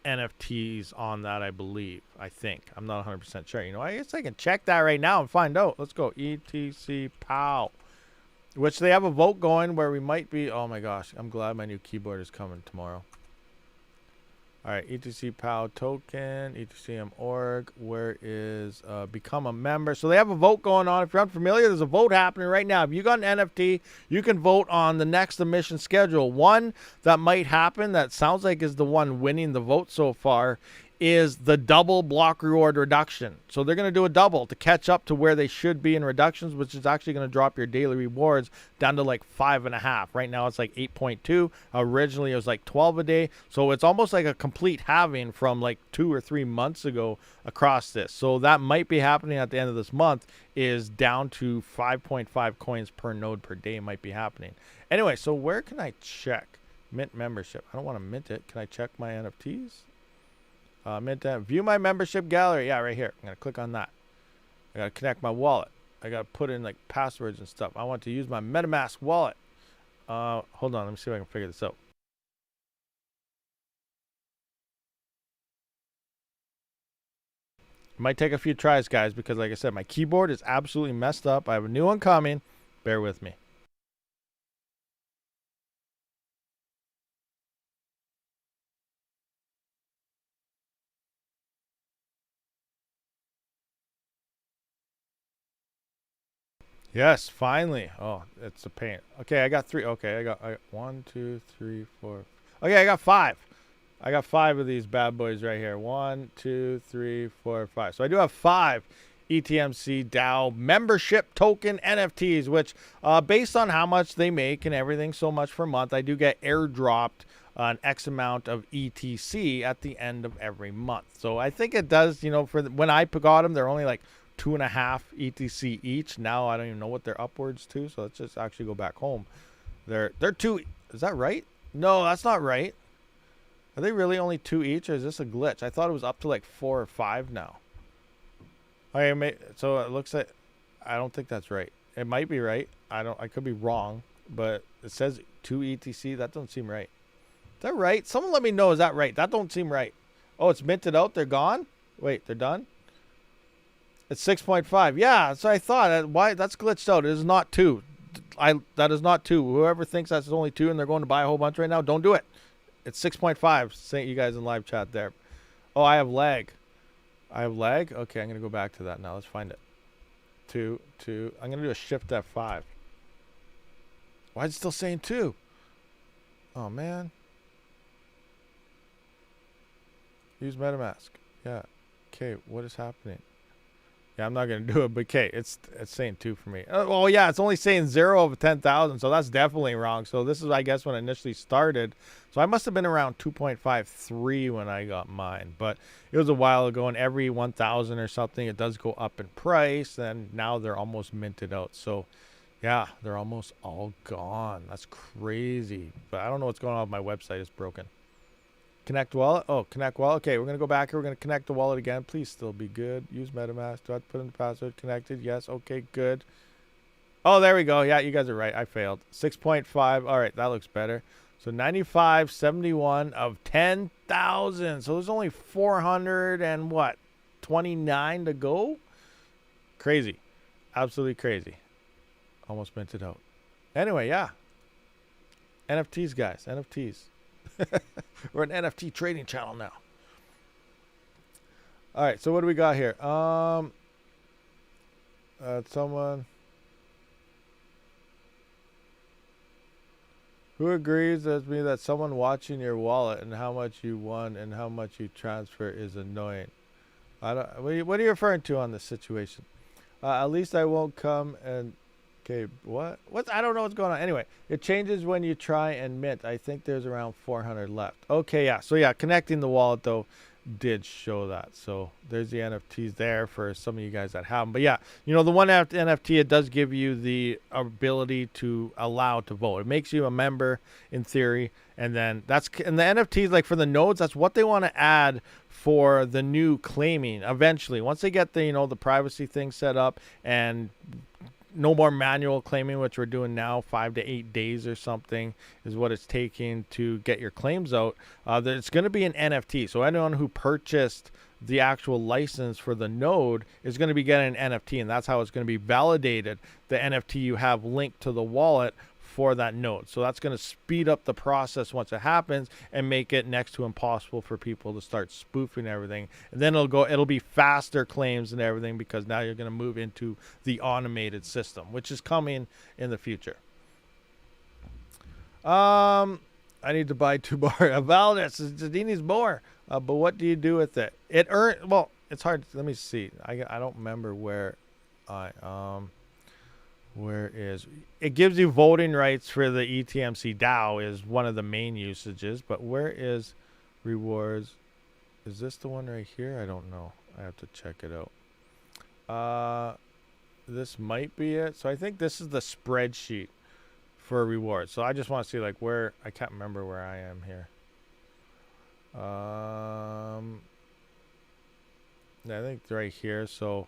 NFTs on that, I believe. I think. I'm not 100% sure. I guess I can check that right now and find out. Let's go. ETC PAL. Which they have a vote going where we might be. Oh my gosh. I'm glad my new keyboard is coming tomorrow. Alright. ETC PAL token. ETCM.org. Where is become a member? So they have a vote going on. If you're unfamiliar, there's a vote happening right now. If you got an NFT, you can vote on the next emission schedule. One that might happen that sounds like is the one winning the vote so far is the double block reward reduction. So they're going to do a double to catch up to where they should be in reductions, which is actually going to drop your daily rewards down to like 5.5. Right now it's like 8.2. Originally it was like 12 a day. So it's almost like a complete halving from like 2 or 3 months ago across this. So that might be happening at the end of this month, is down to 5.5 coins per node per day might be happening. Anyway, so where can I check? Mint membership. I don't want to mint it. Can I check my NFTs? View my membership gallery. Yeah, right here. I'm going to click on that. I got to connect my wallet. I got to put in like passwords and stuff. I want to use my MetaMask wallet. Hold on. Let me see if I can figure this out. It might take a few tries, guys, because like I said, my keyboard is absolutely messed up. I have a new one coming. Bear with me. Yes, finally. Oh, it's a pain. Okay, I got 3. Okay, I got 1, 2, 3, 4. Okay, I got 5. I got 5 of these bad boys right here. 1, 2, 3, 4, 5. So I do have 5 ETMC DAO membership token NFTs, which based on how much they make and everything so much per month, I do get airdropped an X amount of ETC at the end of every month. So I think it does, for when I got them, they're only like 2.5 ETC each. Now I don't even know what they're upwards to. So let's just actually go back home. They're 2. Is that right? No, that's not right. Are they really only 2 each, or is this a glitch? I thought it was up to like 4 or 5 now. Okay, so it looks like I don't think that's right. It might be right. I could be wrong, but it says 2 ETC. That doesn't seem right. Is that right? Someone let me know. Is that right? That don't seem right. Oh, it's minted out. They're gone. Wait, they're done. It's 6.5. Yeah, so I thought. Why? That's glitched out. It is not 2. That is not 2. Whoever thinks that's only 2 and they're going to buy a whole bunch right now, don't do it. It's 6.5. Saying you guys in live chat there. Oh, I have lag. I have lag? Okay, I'm going to go back to that now. Let's find it. 2. I'm going to do a shift F5. Why is it still saying 2? Oh, man. Use MetaMask. Yeah. Okay, what is happening? Yeah, I'm not going to do it, but okay, it's saying 2 for me. Well, yeah, it's only saying 0 of 10,000, so that's definitely wrong. So this is, I guess, when it initially started. So I must have been around 2.53 when I got mine, but it was a while ago, and every 1,000 or something, it does go up in price, and now they're almost minted out. So, yeah, they're almost all gone. That's crazy, but I don't know what's going on with my website. It's broken. Connect wallet. Oh, connect wallet. Okay, we're going to go back here. We're going to connect the wallet again. Please still be good. Use MetaMask. Do I have to put in the password? Connected. Yes. Okay, good. Oh, there we go. Yeah, you guys are right. I failed. 6.5. All right, that looks better. So 95.71 of 10,000. So there's only 400 and what? 29 to go? Crazy. Absolutely crazy. Almost minted out. Anyway, yeah. NFTs, guys. NFTs. We're an NFT trading channel now. All right, so what do we got here? Someone who agrees with me that someone watching your wallet and how much you won and how much you transfer is annoying. I don't. What are you referring to on this situation? At least I won't come and. Okay, what? I don't know what's going on. Anyway, it changes when you try and mint. I think there's around 400 left. Okay, yeah. So, yeah, connecting the wallet, though, did show that. So, there's the NFTs there for some of you guys that have them. But, yeah, you know, the one NFT, it does give you the ability to allow to vote. It makes you a member, in theory. And then and the NFTs, like for the nodes, that's what they want to add for the new claiming eventually. Once they get the, you know, the privacy thing set up and no more manual claiming, which we're doing now, 5 to 8 days or something is what it's taking to get your claims out. It's going to be an NFT. So anyone who purchased the actual license for the node is going to be getting an NFT, and that's how it's going to be validated, the NFT you have linked to the wallet for that node. So that's going to speed up the process once it happens and make it next to impossible for people to start spoofing everything. And then it'll be faster claims and everything, because now you're going to move into the automated system, which is coming in the future. I need to buy 2 bar of Valdez. Zadini's more. But what do you do with it? Well, it's hard. Let me see. I don't remember where where is it? Gives you voting rights for the ETMC DAO is one of the main usages, but where is rewards? Is this the one right here? I don't know. I have to check it out. This might be it. So I think this is the spreadsheet for rewards. So I just want to see like where, I can't remember where I am here. I think it's right here. So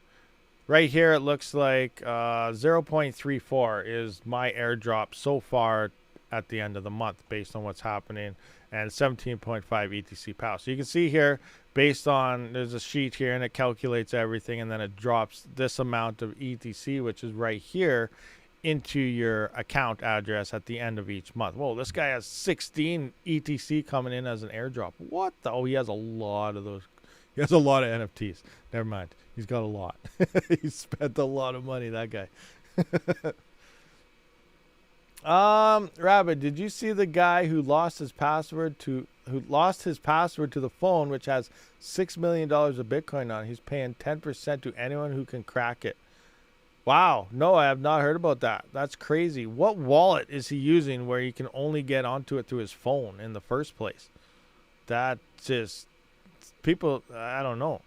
right here, it looks like 0.34 is my airdrop so far at the end of the month based on what's happening, and 17.5 ETC POW. So you can see here, based on, there's a sheet here and it calculates everything, and then it drops this amount of ETC, which is right here, into your account address at the end of each month. Whoa, this guy has 16 ETC coming in as an airdrop. What the? Oh, he has a lot of those. He has a lot of NFTs. Never mind. He's got a lot. He spent a lot of money, that guy. Rabid, did you see the guy who lost his password to the phone, which has $6 million of Bitcoin on it? He's paying 10% to anyone who can crack it. Wow. No, I have not heard about that. That's crazy. What wallet is he using where he can only get onto it through his phone in the first place? That just... people, I don't know.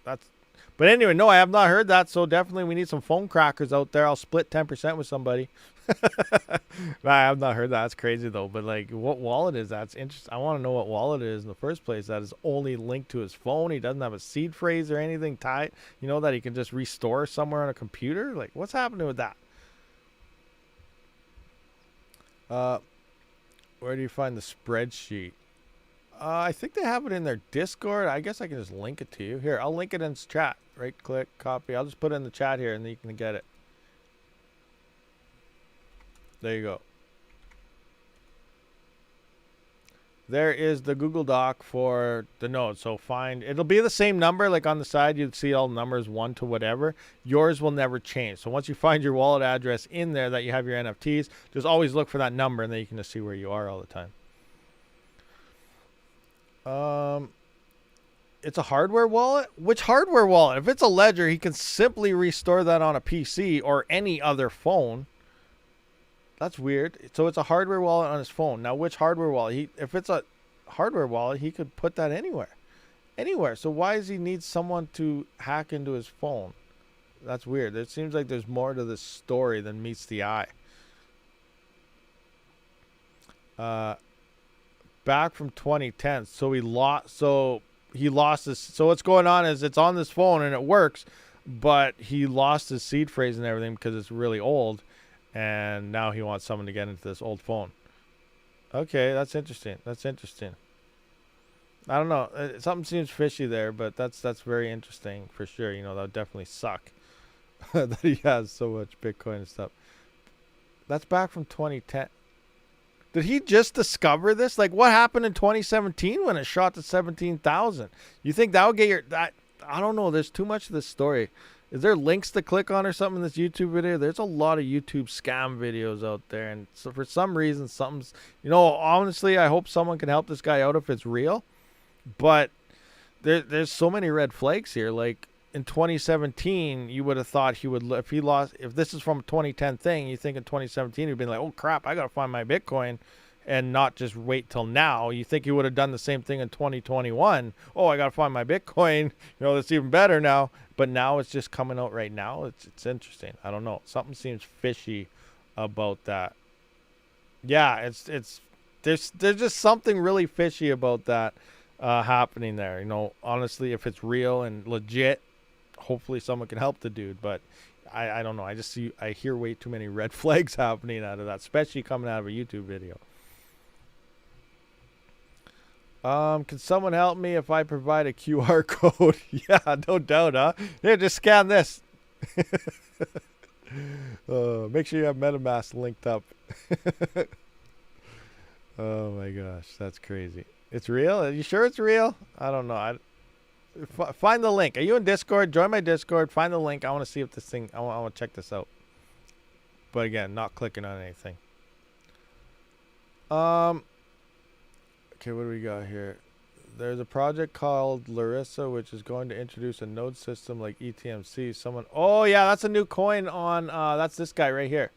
But anyway, no, I have not heard that. So definitely we need some phone crackers out there. I'll split 10% with somebody. I have not heard that. That's crazy though. But like, what wallet is that? It's interesting. I want to know what wallet it is in the first place that is only linked to his phone. He doesn't have a seed phrase or anything tied, you know, that he can just restore somewhere on a computer. Like, what's happening with that? Where do you find the spreadsheet? I think they have it in their Discord. I guess I can just link it to you. Here, I'll link it in chat. Right click, copy. I'll just put it in the chat here and then you can get it. There you go. There is the Google Doc for the node. So it'll be the same number. Like on the side, you'd see all numbers 1 to whatever. Yours will never change. So once you find your wallet address in there that you have your NFTs, just always look for that number and then you can just see where you are all the time. It's a hardware wallet? Which hardware wallet? If it's a Ledger, he can simply restore that on a PC or any other phone. That's weird. So it's a hardware wallet on his phone. Now, which hardware wallet? If it's a hardware wallet, he could put that anywhere. Anywhere. So why does he need someone to hack into his phone? That's weird. It seems like there's more to this story than meets the eye. Back from 2010. So he lost his. So what's going on is it's on this phone and it works, but he lost his seed phrase and everything because it's really old, and now he wants someone to get into this old phone. Okay, that's interesting. That's interesting. I don't know. Something seems fishy there, but that's very interesting for sure. You know, that would definitely suck that he has so much Bitcoin and stuff. That's back from 2010. Did he just discover this? Like, what happened in 2017 when it shot to 17,000? You think that would get your... I don't know. There's too much of this story. Is there links to click on or something in this YouTube video? There's a lot of YouTube scam videos out there. And so for some reason, something's... You know, honestly, I hope someone can help this guy out if it's real. But there's so many red flags here. Like, in 2017, you would have thought he would... If this is from a 2010 thing, you think in 2017 he'd be like, oh, crap, I got to find my Bitcoin and not just wait till now. You think he would have done the same thing in 2021. Oh, I got to find my Bitcoin. You know, that's even better now. But now it's just coming out right now. It's interesting. I don't know. Something seems fishy about that. Yeah, there's just something really fishy about that happening there. You know, honestly, if it's real and legit, hopefully someone can help the dude. But I don't know. I hear way too many red flags happening out of that, especially coming out of a YouTube video. Can someone help me if I provide a QR code? Yeah, no doubt, huh? Here, just scan this. Make sure you have MetaMask linked up. Oh my gosh, that's crazy. It's real? Are you sure it's real? I don't know. Find the link. Are you in Discord? Join my Discord. Find the link. I want to see if this thing... I want to check this out. But again, not clicking on anything. Okay, what do we got here? There's a project called Larissa, which is going to introduce a node system like ETMC. Oh yeah, that's a new coin on. That's this guy right here.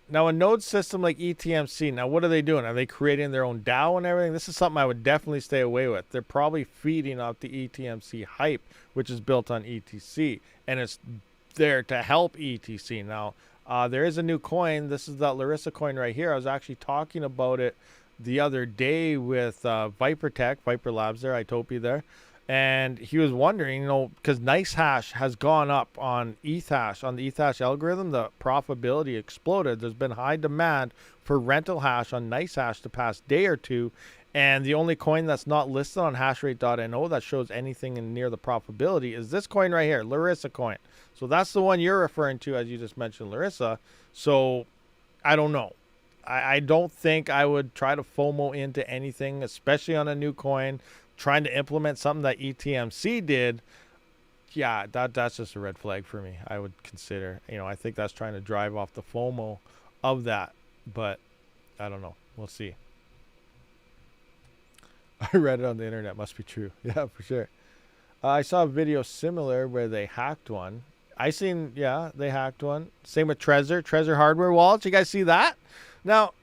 Now, a node system like ETMC. Now, what are they doing? Are they creating their own DAO and everything? This is something I would definitely stay away with. They're probably feeding off the ETMC hype, which is built on ETC, and it's there to help ETC. Now, there is a new coin. This is that Larissa coin right here. I was actually talking about it the other day with Viper Labs there, Itopia there, and he was wondering, you know, because NiceHash has gone up on ETHash, on the ETHash algorithm, the profitability exploded. There's been high demand for rental hash on NiceHash the past day or two, and the only coin that's not listed on hashrate.no that shows anything in near the profitability is this coin right here, Larissa coin. So that's the one you're referring to, as you just mentioned, Larissa. So I don't know. I don't think I would try to FOMO into anything, especially on a new coin, trying to implement something that ETMC did. Yeah, that's just a red flag for me. I would consider, you know, I think that's trying to drive off the FOMO of that, but I don't know. We'll see. I read it on the internet. Must be true. Yeah, for sure. I saw a video similar where they hacked one. They hacked one. Same with Trezor hardware wallets. You guys see that? Now,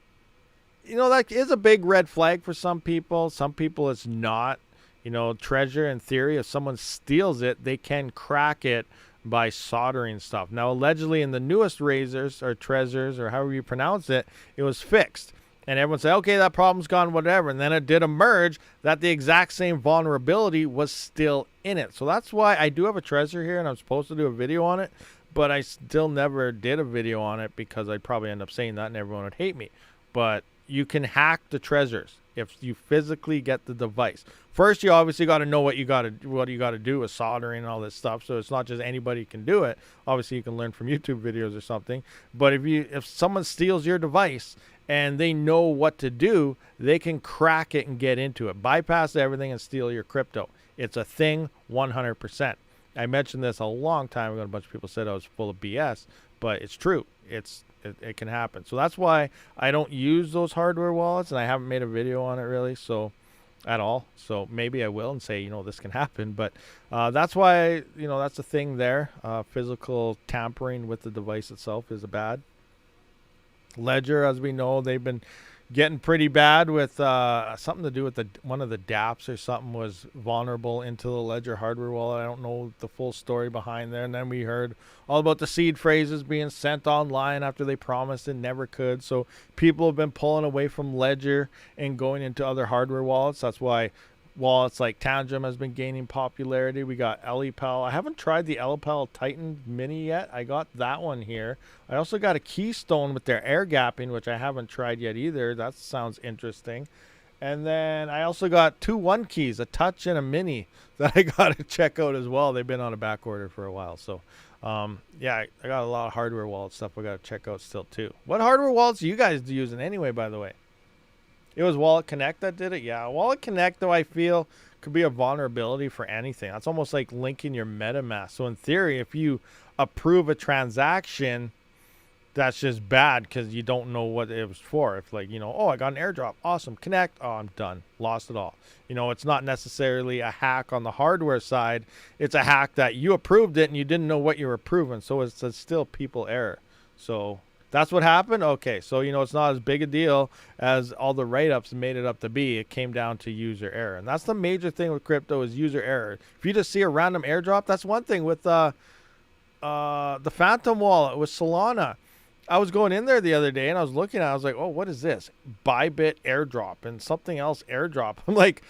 you know, that is a big red flag for some people. Some people it's not. You know, Trezor, in theory, if someone steals it, they can crack it by soldering stuff. Now, allegedly in the newest Razors or Trezors or however you pronounce it, it was fixed. And everyone said, okay, that problem's gone, whatever. And then it did emerge that the exact same vulnerability was still in it. So that's why I do have a Trezor here, and I'm supposed to do a video on it. But I still never did a video on it because I'd probably end up saying that and everyone would hate me. But you can hack the Trezors if you physically get the device. First, you obviously got to know what you got to do with soldering and all this stuff. So it's not just anybody can do it. Obviously, you can learn from YouTube videos or something. But if someone steals your device and they know what to do, they can crack it and get into it, bypass everything and steal your crypto. It's a thing, 100%. I mentioned this a long time ago, and a bunch of people said I was full of BS, but it's true. It can happen. So that's why I don't use those hardware wallets, and I haven't made a video on it really. So at all. So maybe I will and say, this can happen. But that's why, that's the thing there. Physical tampering with the device itself is bad. Ledger, as we know, they've been getting pretty bad with something to do with one of the dApps or something was vulnerable into the Ledger hardware wallet. I don't know the full story behind there. And then we heard all about the seed phrases being sent online after they promised and never could. So people have been pulling away from Ledger and going into other hardware wallets. That's why wallets like Tangem has been gaining popularity. We got EliPal. I haven't tried the EliPal Titan Mini yet. I got that one here. I also got a Keystone with their air gapping, which I haven't tried yet either. That sounds interesting. And then I also got 2 1 keys, a Touch and a Mini, that I got to check out as well. They've been on a back order for a while. So, yeah, I got a lot of hardware wallet stuff I got to check out still too. What hardware wallets are you guys using anyway, by the way? It was Wallet Connect that did it? Yeah, Wallet Connect, though, I feel could be a vulnerability for anything. That's almost like linking your MetaMask. So in theory, if you approve a transaction, that's just bad because you don't know what it was for. If like, oh, I got an airdrop. Awesome. Connect. Oh, I'm done. Lost it all. It's not necessarily a hack on the hardware side. It's a hack that you approved it and you didn't know what you were approving. So it's still people error. So that's what happened? Okay, so, it's not as big a deal as all the write-ups made it up to be. It came down to user error. And that's the major thing with crypto is user error. If you just see a random airdrop, that's one thing. With the Phantom wallet with Solana, I was going in there the other day and I was looking at it. I was like, oh, what is this? Bybit airdrop and something else airdrop. I'm like,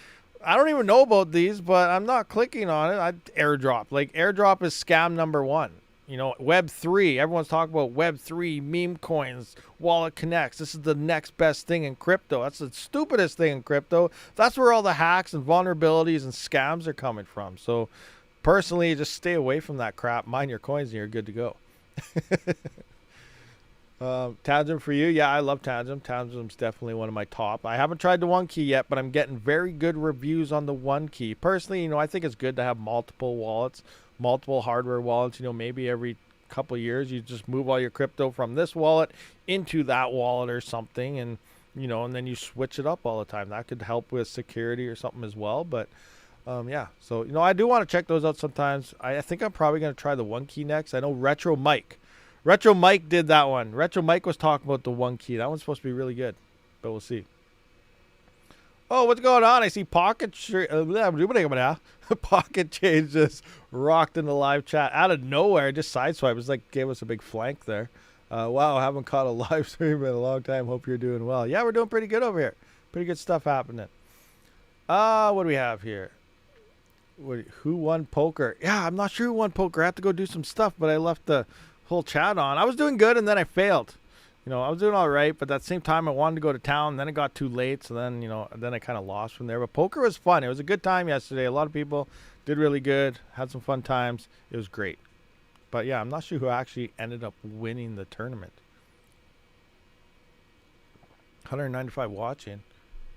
I don't even know about these, but I'm not clicking on it. Airdrop. Like, airdrop is scam number 1. Web3, everyone's talking about Web3, meme coins, Wallet Connects. This is the next best thing in crypto. That's the stupidest thing in crypto. That's where all the hacks and vulnerabilities and scams are coming from. So personally, just stay away from that crap. Mine your coins and you're good to go. Tangem for you. Yeah, I love Tangem. Tangem's definitely one of my top. I haven't tried the 1 key yet, but I'm getting very good reviews on the 1 key. Personally, I think it's good to have multiple wallets, multiple hardware wallets. Maybe every couple of years you just move all your crypto from this wallet into that wallet or something, and and then you switch it up all the time. That could help with security or something as well. But yeah, so I do want to check those out sometimes. I think I'm probably going to try the 1 key next. I know Retro Mike did that one. Retro Mike was talking about the 1 key. That one's supposed to be really good, but we'll see. Oh, what's going on? I see Pocket Pocket Change just rocked in the live chat out of nowhere. Just sideswipe. It's like gave us a big flank there. Wow, I haven't caught a live stream in a long time. Hope you're doing well. Yeah, we're doing pretty good over here. Pretty good stuff happening. What do we have here? Who won poker? Yeah, I'm not sure who won poker. I have to go do some stuff, but I left the whole chat on. I was doing good, and then I failed. I was doing all right, but at the same time, I wanted to go to town. Then it got too late, so then, then I kind of lost from there. But poker was fun. It was a good time yesterday. A lot of people did really good, had some fun times. It was great. But, yeah, I'm not sure who actually ended up winning the tournament. 195 watching.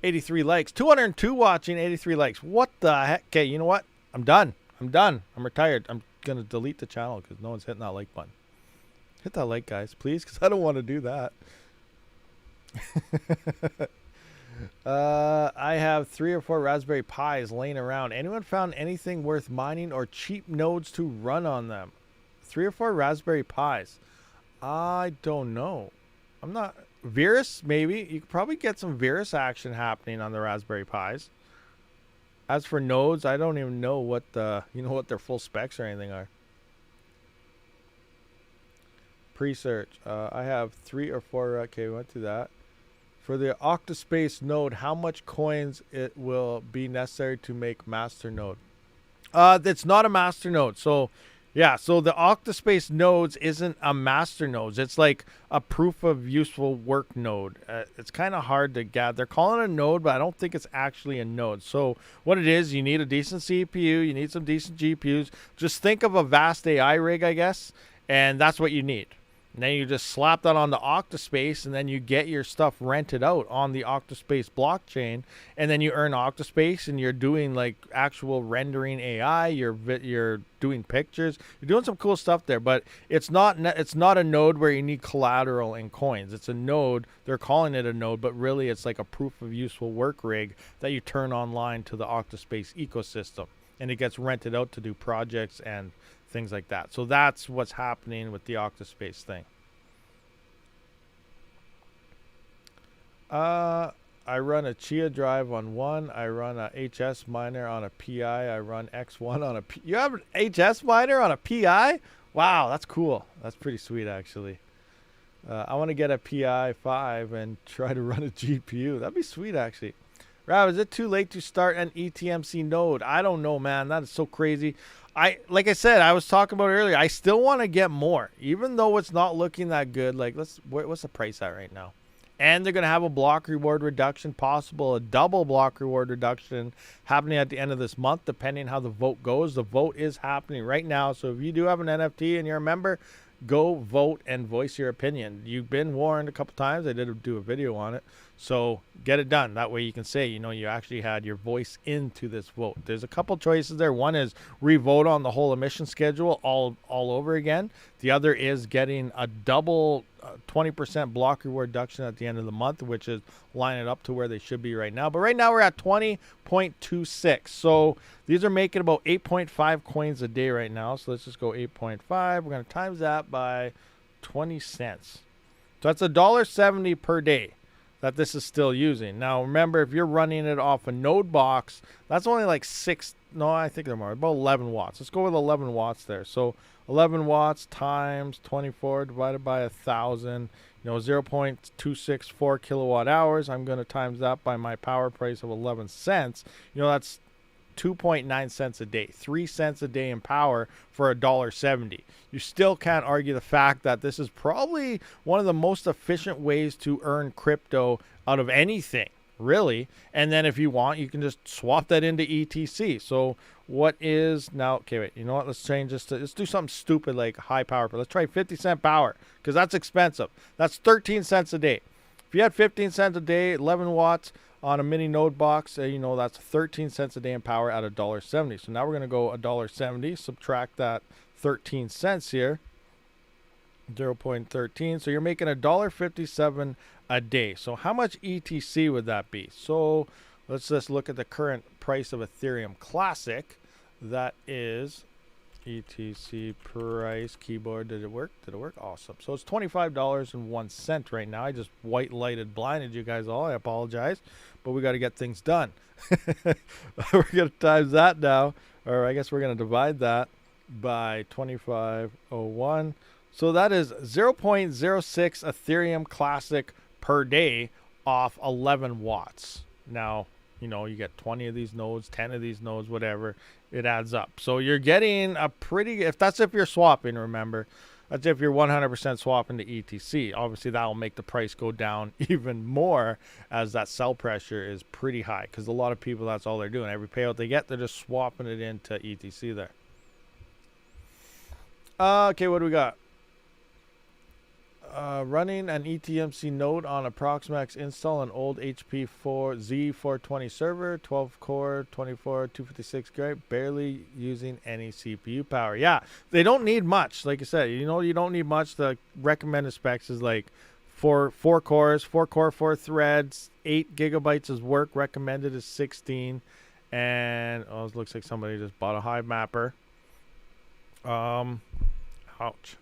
83 likes. 202 watching, 83 likes. What the heck? Okay, you know what? I'm done. I'm retired. I'm going to delete the channel because no one's hitting that like button. Hit that like, guys, please, because I don't want to do that. I have 3 or 4 Raspberry Pis laying around. Anyone found anything worth mining or cheap nodes to run on them? 3 or 4 Raspberry Pis. I don't know. I'm not... Virus, maybe. You could probably get some Virus action happening on the Raspberry Pis. As for nodes, I don't even know what the... what their full specs or anything are. Pre-search. I have 3 or 4. Okay, we went to that. For the Octa.Space node, how much coins it will be necessary to make master node? It's not a master node. So, yeah. So the Octa.Space nodes isn't a master node. It's like a proof of useful work node. It's kind of hard to get. They're calling it a node, but I don't think it's actually a node. So what it is, you need a decent CPU. You need some decent GPUs. Just think of a vast AI rig, I guess, and that's what you need. And then you just slap that onto Octa.Space, and then you get your stuff rented out on the Octa.Space blockchain, and then you earn Octa.Space, and you're doing like actual rendering AI. You're doing pictures. You're doing some cool stuff there, but it's not a node where you need collateral and coins. It's a node. They're calling it a node, but really it's like a proof of useful work rig that you turn online to the Octa.Space ecosystem, and it gets rented out to do projects and things like that. So that's what's happening with the Octa.Space thing. I run a Chia drive on one. I run a HS miner on a PI. I run X1 on a P. You have an HS miner on a PI? Wow, that's cool. That's pretty sweet, actually. I want to get a PI 5 and try to run a GPU. That'd be sweet, actually. Rab, is it too late to start an ETMC node? I don't know, man. That is so crazy. Like I said, I was talking about earlier, I still want to get more, even though it's not looking that good. Like, what's the price at right now? And they're going to have a block reward reduction, possible a double block reward reduction happening at the end of this month, depending how the vote goes. The vote is happening right now. So if you do have an NFT and you're a member, go vote and voice your opinion. You've been warned a couple times. I did do a video on it. So get it done. That way you can say, you know, you actually had your voice into this vote. There's a couple choices there. One is re-vote on the whole emission schedule all over again. The other is getting a double 20% block reward reduction at the end of the month, which is lining up to where they should be right now. But right now we're at 20.26. So these are making about 8.5 coins a day right now. So let's just go 8.5. We're going to times that by 20 cents. So that's $1.70 per day that this is still using. Now remember, if you're running it off a node box, that's only like I think they're more, about 11 watts. Let's go with 11 watts there. So 11 watts times 24 divided by 1,000, 0.264 kilowatt hours. I'm going to times that by my power price of 11 cents. That's 2.9 cents a day, 3 cents a day in power for $1.70. You still can't argue the fact that this is probably one of the most efficient ways to earn crypto out of anything, really. And then if you want, you can just swap that into ETC. So what is now, okay, wait, you know what? Let's change this let's do something stupid like high power. Let's try 50 cent power, because that's expensive. That's 13 cents a day. If you had 15 cents a day, 11 watts on a mini node box, that's 13 cents a day in power at $1.70. So now we're going to go $1.70, subtract that 13 cents here, 0.13. So you're making $1.57 a day. So how much ETC would that be? So let's just look at the current price of Ethereum Classic. That is ETC price. Keyboard, did it work? Did it work? Awesome. So it's $25.01 right now. I just white lighted blinded you guys all. I apologize, but we got to get things done. We're going to times that now, or I guess we're going to divide that by 2501. So that is 0.06 Ethereum Classic per day off 11 watts. Now, you get 20 of these nodes, 10 of these nodes, whatever, it adds up. So you're getting a pretty, if you're swapping, remember, that's if you're 100% swapping to ETC. Obviously, that will make the price go down even more, as that sell pressure is pretty high, because a lot of people, that's all they're doing. Every payout they get, they're just swapping it into ETC there. Okay, what do we got? Running an ETMC node on Approximax install an old HP Z420 server, 12 core, 24, 256 gig, barely using any CPU power. Yeah, they don't need much. Like I said, you don't need much. The recommended specs is like four cores, 4 threads, 8 gigabytes is work. Recommended is 16. And it looks like somebody just bought a Hive mapper. Ouch.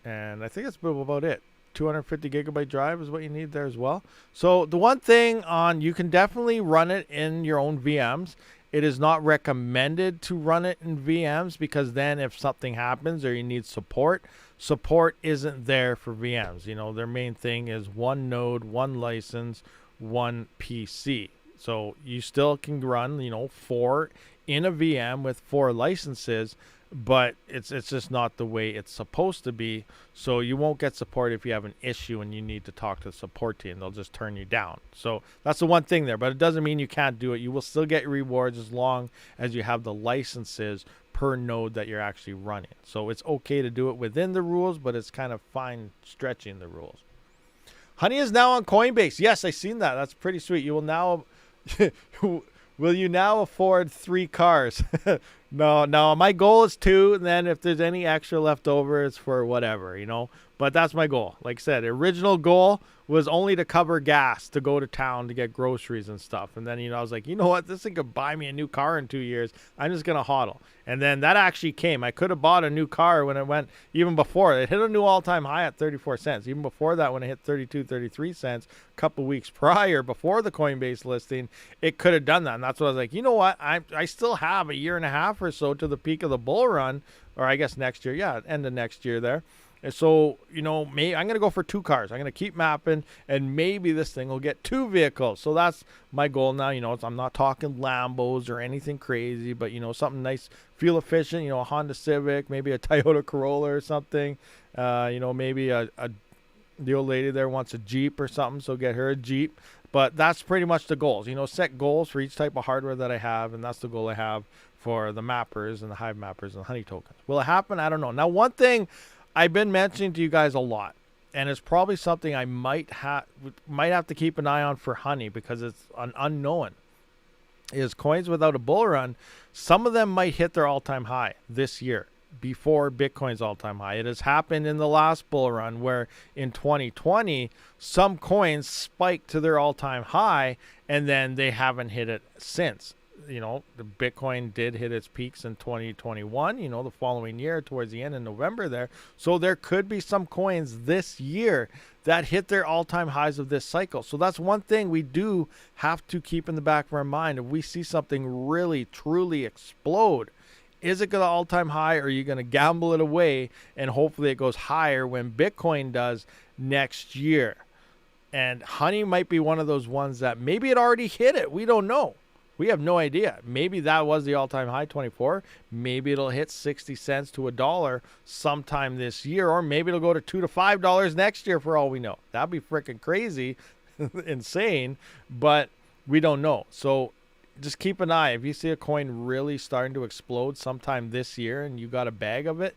And I think that's about it. 250 gigabyte drive is what you need there as well. So the one thing you can definitely run it in your own VMs. It is not recommended to run it in VMs, because then if something happens or you need support isn't there for VMs. Their main thing is one node, one license, one PC. So you still can run, 4 in a VM with 4 licenses, but it's just not the way it's supposed to be. So you won't get support if you have an issue and you need to talk to the support team. They'll just turn you down. So that's the one thing there, but it doesn't mean you can't do it. You will still get rewards as long as you have the licenses per node that you're actually running. So it's okay to do it within the rules, but it's kind of fine stretching the rules. Honey is now on Coinbase. Yes, I seen that. That's pretty sweet. You will now will you now afford 3 cars? No, my goal is 2, and then if there's any extra left over, it's for whatever, you know. But that's my goal. Like I said, the original goal was only to cover gas to go to town to get groceries and stuff. And then, you know, I was like, you know what? This thing could buy me a new car in 2 years. I'm just going to hodl. And then that actually came. I could have bought a new car when it went, even before. It hit a new all-time high at 34 cents. Even before that, when it hit 32, 33 cents, a couple weeks prior, before the Coinbase listing, it could have done that. And that's what I was like, you know what? I still have a year and a half or so to the peak of the bull run, or I guess next year. Yeah, end of next year there. And so, you know, maybe I'm going to go for 2 cars. I'm going to keep mapping, and maybe this thing will get 2 vehicles. So that's my goal now. You know, I'm not talking Lambos or anything crazy, but, you know, something nice, fuel efficient, you know, a Honda Civic, maybe a Toyota Corolla or something. You know, maybe the old lady there wants a Jeep or something, so get her a Jeep. But that's pretty much the goals. You know, set goals for each type of hardware that I have, and that's the goal I have for the mappers and the Hive mappers and the Honey tokens. Will it happen? I don't know. Now, one thing I've been mentioning to you guys a lot, and it's probably something I might have to keep an eye on for Honey, because it's an unknown, is coins without a bull run. Some of them might hit their all-time high this year before Bitcoin's all-time high. It has happened in the last bull run where in 2020, some coins spiked to their all-time high, and then they haven't hit it since. You know, the Bitcoin did hit its peaks in 2021, you know, the following year towards the end of November there. So there could be some coins this year that hit their all-time highs of this cycle. So that's one thing we do have to keep in the back of our mind. If we see something really, truly explode, is it going to all-time high, or are you going to gamble it away and hopefully it goes higher when Bitcoin does next year? And Honey might be one of those ones that maybe it already hit it. We don't know. We have no idea. Maybe that was the all-time high, 24. Maybe it'll hit 60 cents to $1 sometime this year, or maybe it'll go to $2 to $5 next year for all we know. That'd be freaking crazy, insane, but we don't know. So just keep an eye. If you see a coin really starting to explode sometime this year and you got a bag of it,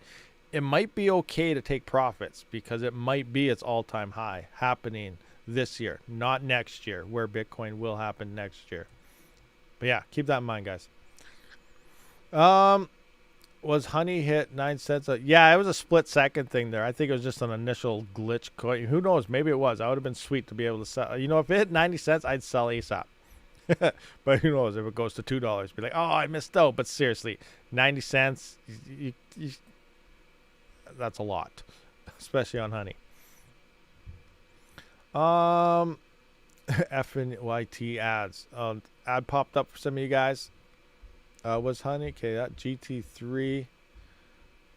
it might be okay to take profits, because it might be its all-time high happening this year, not next year, where Bitcoin will happen next year. But yeah, keep that in mind, guys. Was Honey hit 9 cents? Yeah, it was a split second thing there. I think it was just an initial glitch coin. Who knows? Maybe it was. I would have been sweet to be able to sell. You know, if it hit 90 cents, I'd sell ASAP. But who knows? If it goes to $2, be like, oh, I missed out. But seriously, 90 cents, that's a lot, especially on Honey. FNYT ads. Ad popped up for some of you guys. Was Honey? Okay, that GT3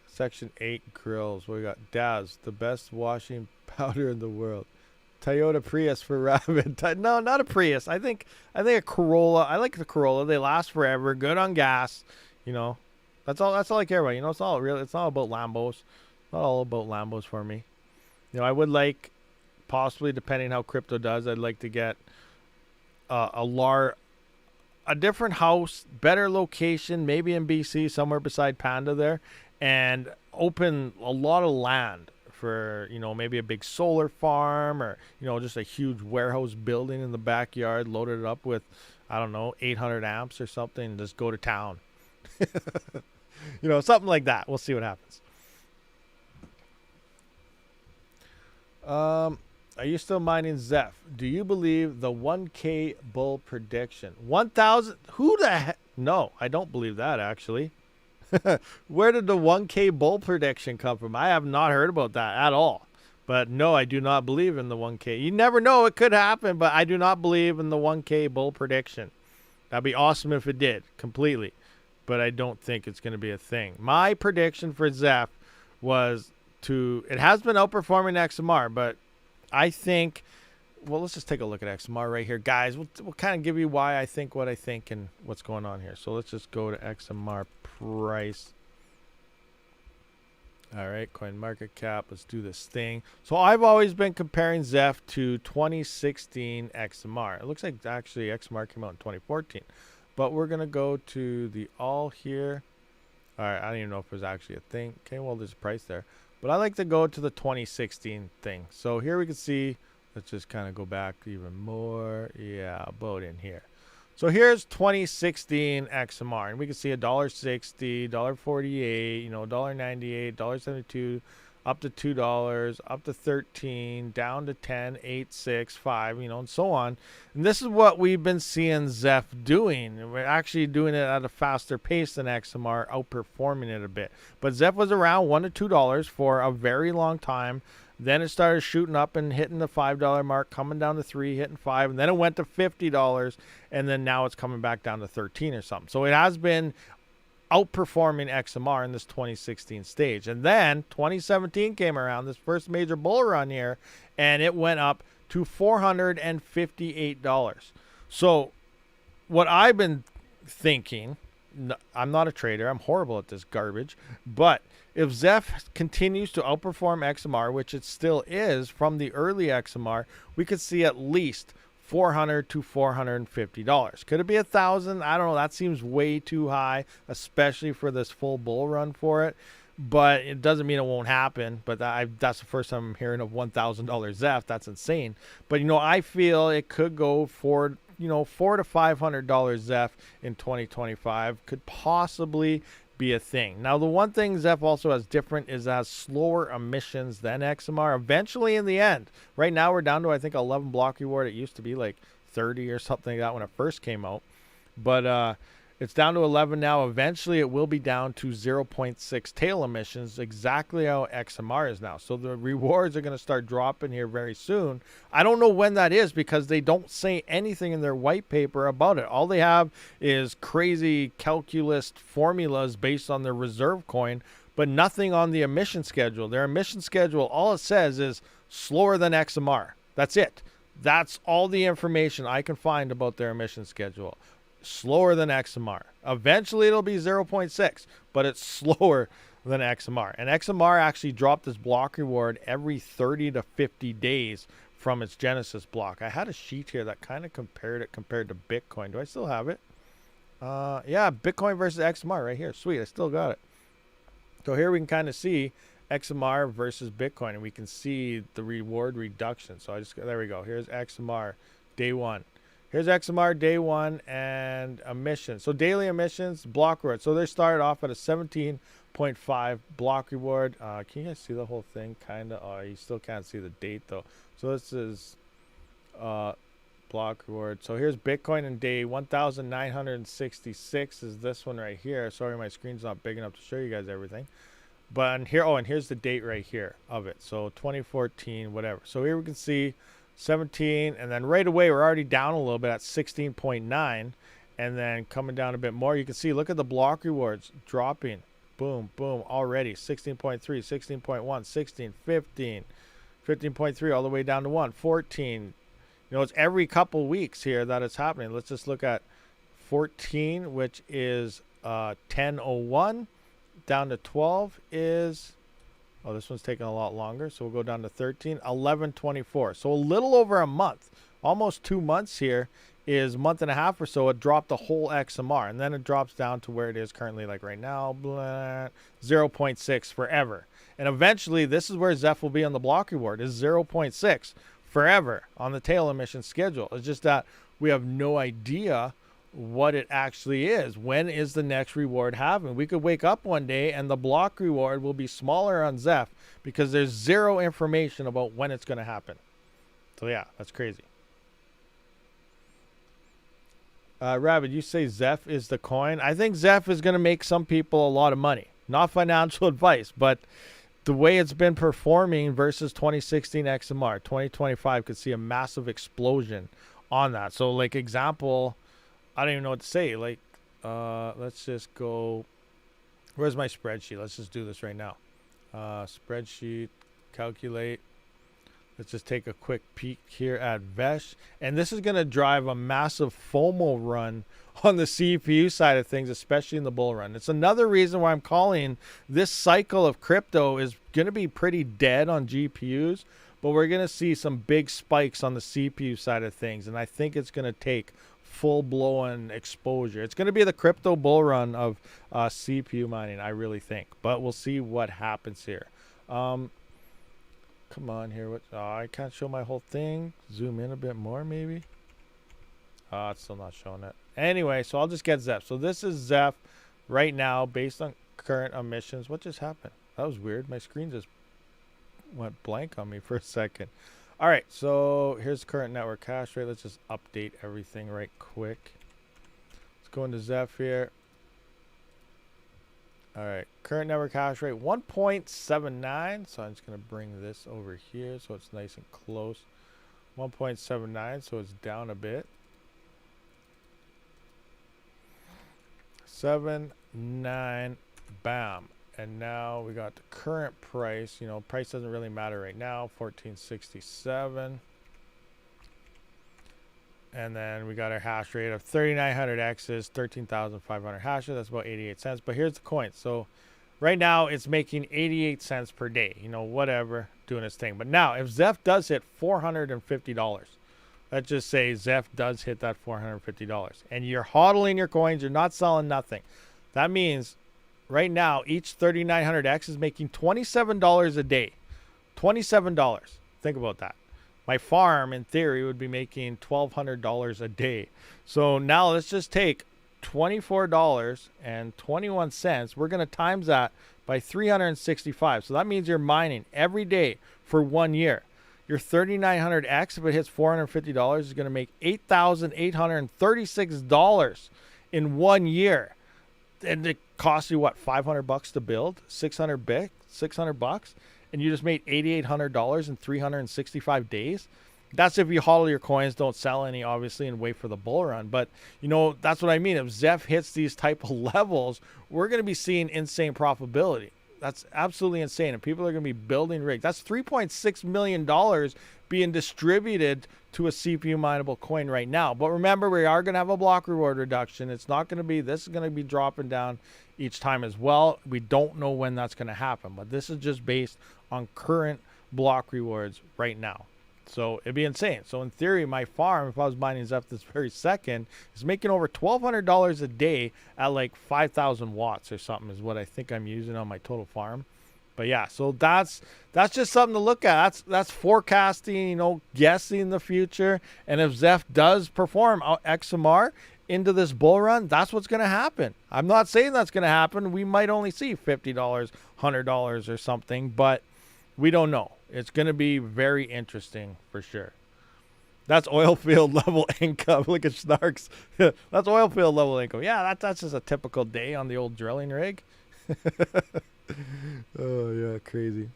Section 8 grills. We got Daz, the best washing powder in the world. Toyota Prius for Rabid. No, not a Prius. I think a Corolla. I like the Corolla. They last forever. Good on gas. You know, that's all I care about. You know, it's not about Lambos. Not all about Lambos for me. You know, I would like, possibly depending how crypto does, I'd like to get a different house, better location, maybe in BC, somewhere beside Panda there, and open a lot of land for, you know, maybe a big solar farm, or, you know, just a huge warehouse building in the backyard, loaded it up with, I don't know, 800 amps or something, and just go to town. You know, something like that. We'll see what happens. Are you still mining Zeph? Do you believe the 1K bull prediction? 1,000? Who the heck? No, I don't believe that, actually. Where did the 1K bull prediction come from? I have not heard about that at all. But no, I do not believe in the 1K. You never know. It could happen, but I do not believe in the 1K bull prediction. That'd be awesome if it did, completely. But I don't think it's going to be a thing. My prediction for Zeph was it has been outperforming XMR, but I think, well, let's just take a look at XMR right here, guys. We'll kind of give you why I think what I think and what's going on here. So let's just go to XMR price. All right, coin market cap. Let's do this thing. So I've always been comparing Zeph to 2016 XMR. It looks like actually XMR came out in 2014. But we're going to go to the all here. All right, I don't even know if there's actually a thing. Okay, well, there's a price there. But I like to go to the 2016 thing. So here we can see, let's just kind of go back even more. Yeah, about in here. So here's 2016 XMR, and we can see $1.60, $1.48, you know, $1.98, $1.72, up to $2, up to 13, down to 10, 8, 6, 5, you know, and so on. And this is what we've been seeing Zeph doing. We're actually doing it at a faster pace than XMR, outperforming it a bit. But Zeph was around $1 to $2 for a very long time. Then it started shooting up and hitting the $5 mark, coming down to 3, hitting 5, and then it went to $50, and then now it's coming back down to 13 or something. So it has been outperforming XMR in this 2016 stage. And then 2017 came around, this first major bull run here, and it went up to $458. So what I've been thinking, I'm not a trader, I'm horrible at this garbage, but if Zeph continues to outperform XMR, which it still is from the early XMR, we could see at least $400 to $450. Could it be $1,000? I don't know. That seems way too high, especially for this full bull run for it. But it doesn't mean it won't happen. But that's the first time I'm hearing of $1,000 Zeph. That's insane. But, you know, I feel it could go for, you know, $400 to $500 Zeph in 2025. Could possibly be a thing. Now, the one thing Zeph also has different is it has slower emissions than XMR eventually in the end. Right now we're down to, I think, 11 block reward. It used to be like 30 or something like that when it first came out, but it's down to 11 now. Eventually it will be down to 0.6 tail emissions, exactly how XMR is now. So the rewards are going to start dropping here very soon. I don't know when that is because they don't say anything in their white paper about it. All they have is crazy calculus formulas based on their reserve coin, but nothing on the emission schedule. Their emission schedule, all it says is slower than XMR. That's it. That's all the information I can find about their emission schedule. Slower than XMR. Eventually it'll be 0.6, but it's slower than XMR. And XMR actually dropped this block reward every 30 to 50 days from its Genesis block. I had a sheet here that kind of compared to Bitcoin. Do I still have it? Yeah, Bitcoin versus XMR right here. Sweet, I still got it. So here we can kind of see XMR versus Bitcoin, and we can see the reward reduction. So there we go. Here's XMR day one. Here's XMR day one and emissions. So daily emissions, block reward. So they started off at a 17.5 block reward. Can you guys see the whole thing? Kind of. Oh, you still can't see the date though. So this is block reward. So here's Bitcoin in day 1,966 is this one right here. Sorry, my screen's not big enough to show you guys everything. But and here, and here's the date right here of it. So 2014, whatever. So here we can see 17, and then right away we're already down a little bit at 16.9, and then coming down a bit more. You can see, look at the block rewards dropping. Boom, boom, already 16.3, 16.1, 16, 15, 15.3, all the way down to 1, 14. You know, it's every couple weeks here that it's happening. Let's just look at 14, which is 10.01, down to 12 is... Oh, this one's taking a lot longer, so we'll go down to 13, 11.24. So a little over a month, almost 2 months here is a month and a half or so. It dropped the whole XMR, and then it drops down to where it is currently, like right now, blah, 0.6 forever. And eventually, this is where Zeph will be on the block reward, is 0.6 forever on the tail emission schedule. It's just that we have no idea what it actually is. When is the next reward happening? We could wake up one day and the block reward will be smaller on Zeph because there's zero information about when it's going to happen. So yeah, that's crazy. Rabid, you say Zeph is the coin. I think Zeph is going to make some people a lot of money. Not financial advice, but the way it's been performing versus 2016 XMR, 2025 could see a massive explosion on that. So like example, I don't even know what to say. Like, let's just go. Where's my spreadsheet? Let's just do this right now. Spreadsheet, calculate. Let's just take a quick peek here at Vesh. And this is going to drive a massive FOMO run on the CPU side of things, especially in the bull run. It's another reason why I'm calling this cycle of crypto is going to be pretty dead on GPUs. But we're going to see some big spikes on the CPU side of things. And I think it's going to take full-blown exposure. It's going to be the crypto bull run of CPU mining, I really think. But we'll see what happens here. Come on here. What? I can't show my whole thing. Zoom in a bit more, maybe. It's still not showing it. Anyway, so I'll just get Zeph. So this is Zeph right now based on current emissions. What just happened? That was weird. My screen just went blank on me for a second. All right, so here's current network hash rate. Let's just update everything right quick. Let's go into Zeph here. All right, current network hash rate 1.79. So I'm just going to bring this over here so it's nice and close. 1.79, so it's down a bit. 7.9, bam. And now we got the current price. You know, price doesn't really matter right now. 1467. And then we got our hash rate of 3900 X's, 13,500 hashes. That's about 88 cents. But here's the coin. So right now it's making 88 cents per day. You know, whatever, doing its thing. But now if Zeph does hit $450, let's just say Zeph does hit that $450, and you're hodling your coins, you're not selling nothing. That means right now each 3900X is making $27 a day. $27. Think about that. My farm, in theory, would be making $1,200 a day. So now let's just take $24.21. We're going to times that by 365. So that means you're mining every day for 1 year. Your 3900X, if it hits $450, is going to make $8,836 in 1 year. And it costs you what, $500 to build, 600 bucks, and you just made $8,800 in 365 days. That's if you hodl your coins, don't sell any, obviously, and wait for the bull run. But you know, that's what I mean. If Zeph hits these type of levels, we're going to be seeing insane profitability. That's absolutely insane, and people are going to be building rigs. That's $3.6 million being distributed to a CPU mineable coin right now. But remember, we are going to have a block reward reduction. It's not going to be, this is going to be dropping down each time as well. We don't know when that's going to happen, but this is just based on current block rewards right now. So it'd be insane. So in theory, my farm, if I was mining Zeph this very second, is making over $1,200 a day at like 5,000 watts or something is what I think I'm using on my total farm. But yeah, so that's just something to look at. That's forecasting, you know, guessing the future. And if Zeph does perform XMR into this bull run, that's what's going to happen. I'm not saying that's going to happen. We might only see $50, $100 or something, but we don't know. It's going to be very interesting for sure. That's oil field level income. Look at Snarks. That's oil field level income. Yeah, that's just a typical day on the old drilling rig. Oh, yeah, crazy.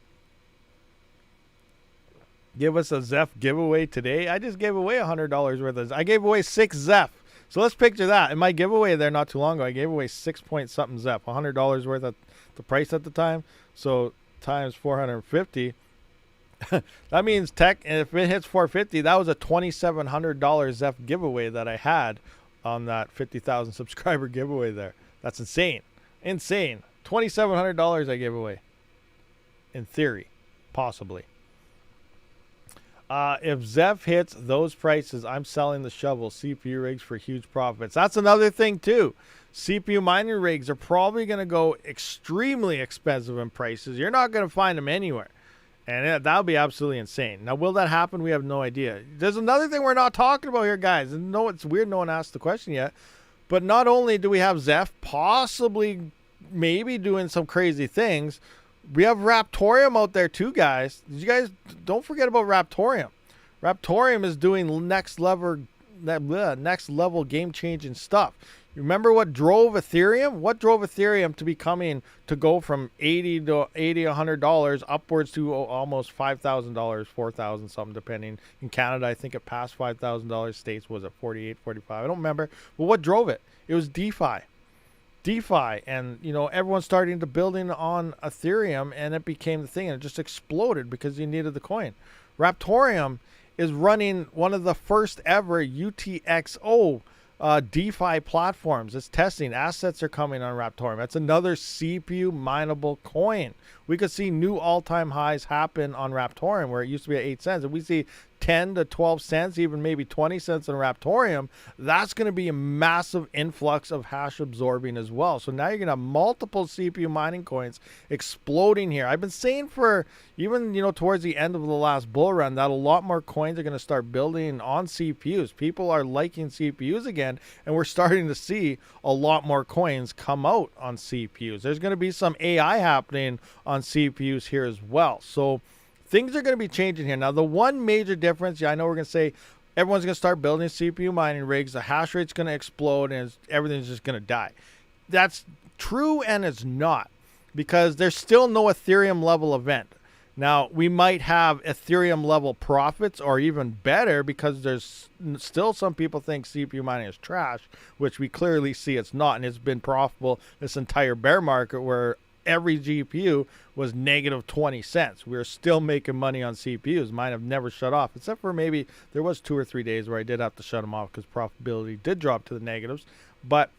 Give us a Zeph giveaway today. I just gave away $100 worth of. I gave away 6 Zeph. So let's picture that. In my giveaway there not too long ago, I gave away 6 point something Zeph. $100 worth of the price at the time. So times 450. That means if it hits 450, that was a $2,700 Zeph giveaway that I had on that 50,000 subscriber giveaway there. That's insane. Insane. $2,700 I gave away. In theory. Possibly. If Zeph hits those prices, I'm selling the shovel CPU rigs for huge profits. That's another thing too. CPU mining rigs are probably going to go extremely expensive in prices. You're not going to find them anywhere. And that'll be absolutely insane. Now, will that happen? We have no idea. There's another thing we're not talking about here, guys. And no, it's weird no one asked the question yet. But not only do we have Zeph possibly maybe doing some crazy things, we have Raptorium out there too, guys. You guys don't forget about Raptorium. Raptorium is doing next level game-changing stuff. Remember what drove Ethereum? What drove Ethereum to go from $100 upwards to almost $5,000, $4,000 something, depending. In Canada, I think it passed $5,000. States was at 48, 45. I don't remember. But what drove it? It was DeFi. And you know, everyone's starting to building on Ethereum, and it became the thing, and it just exploded because you needed the coin. Raptorium is running one of the first ever UTXO DeFi platforms. It's testing. Assets are coming on Raptorium. That's another CPU mineable coin. We could see new all-time highs happen on Raptorium where it used to be at 8 cents. And we see 10 to 12 cents, even maybe 20 cents in Raptorium, that's going to be a massive influx of hash absorbing as well. So now you're going to have multiple CPU mining coins exploding here. I've been saying for even, towards the end of the last bull run that a lot more coins are going to start building on CPUs. People are liking CPUs again, and we're starting to see a lot more coins come out on CPUs. There's going to be some AI happening on CPUs here as well. So things are going to be changing here. Now, the one major difference, I know we're going to say everyone's going to start building CPU mining rigs, the hash rate's going to explode, and everything's just going to die. That's true, and it's not, because there's still no Ethereum level event. Now, we might have Ethereum level profits, or even better, because there's still some people think CPU mining is trash, which we clearly see it's not, and it's been profitable this entire bear market where every GPU was negative 20 cents. We're still making money on CPUs. Mine have never shut off, except for maybe there was 2 or 3 days where I did have to shut them off because profitability did drop to the negatives, but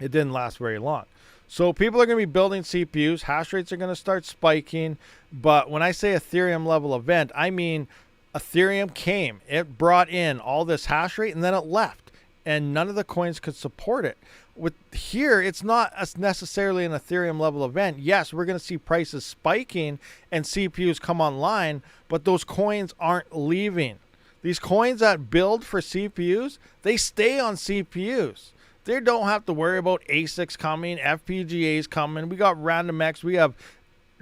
it didn't last very long. So people are going to be building CPUs. Hash rates are going to start spiking. But when I say Ethereum level event, I mean Ethereum came. It brought in all this hash rate, and then it left. And none of the coins could support it. With here, it's not necessarily an Ethereum level event. Yes, we're going to see prices spiking and CPUs come online, but those coins aren't leaving. These coins that build for CPUs, they stay on CPUs. They don't have to worry about ASICs coming, FPGAs coming. We got RandomX. We have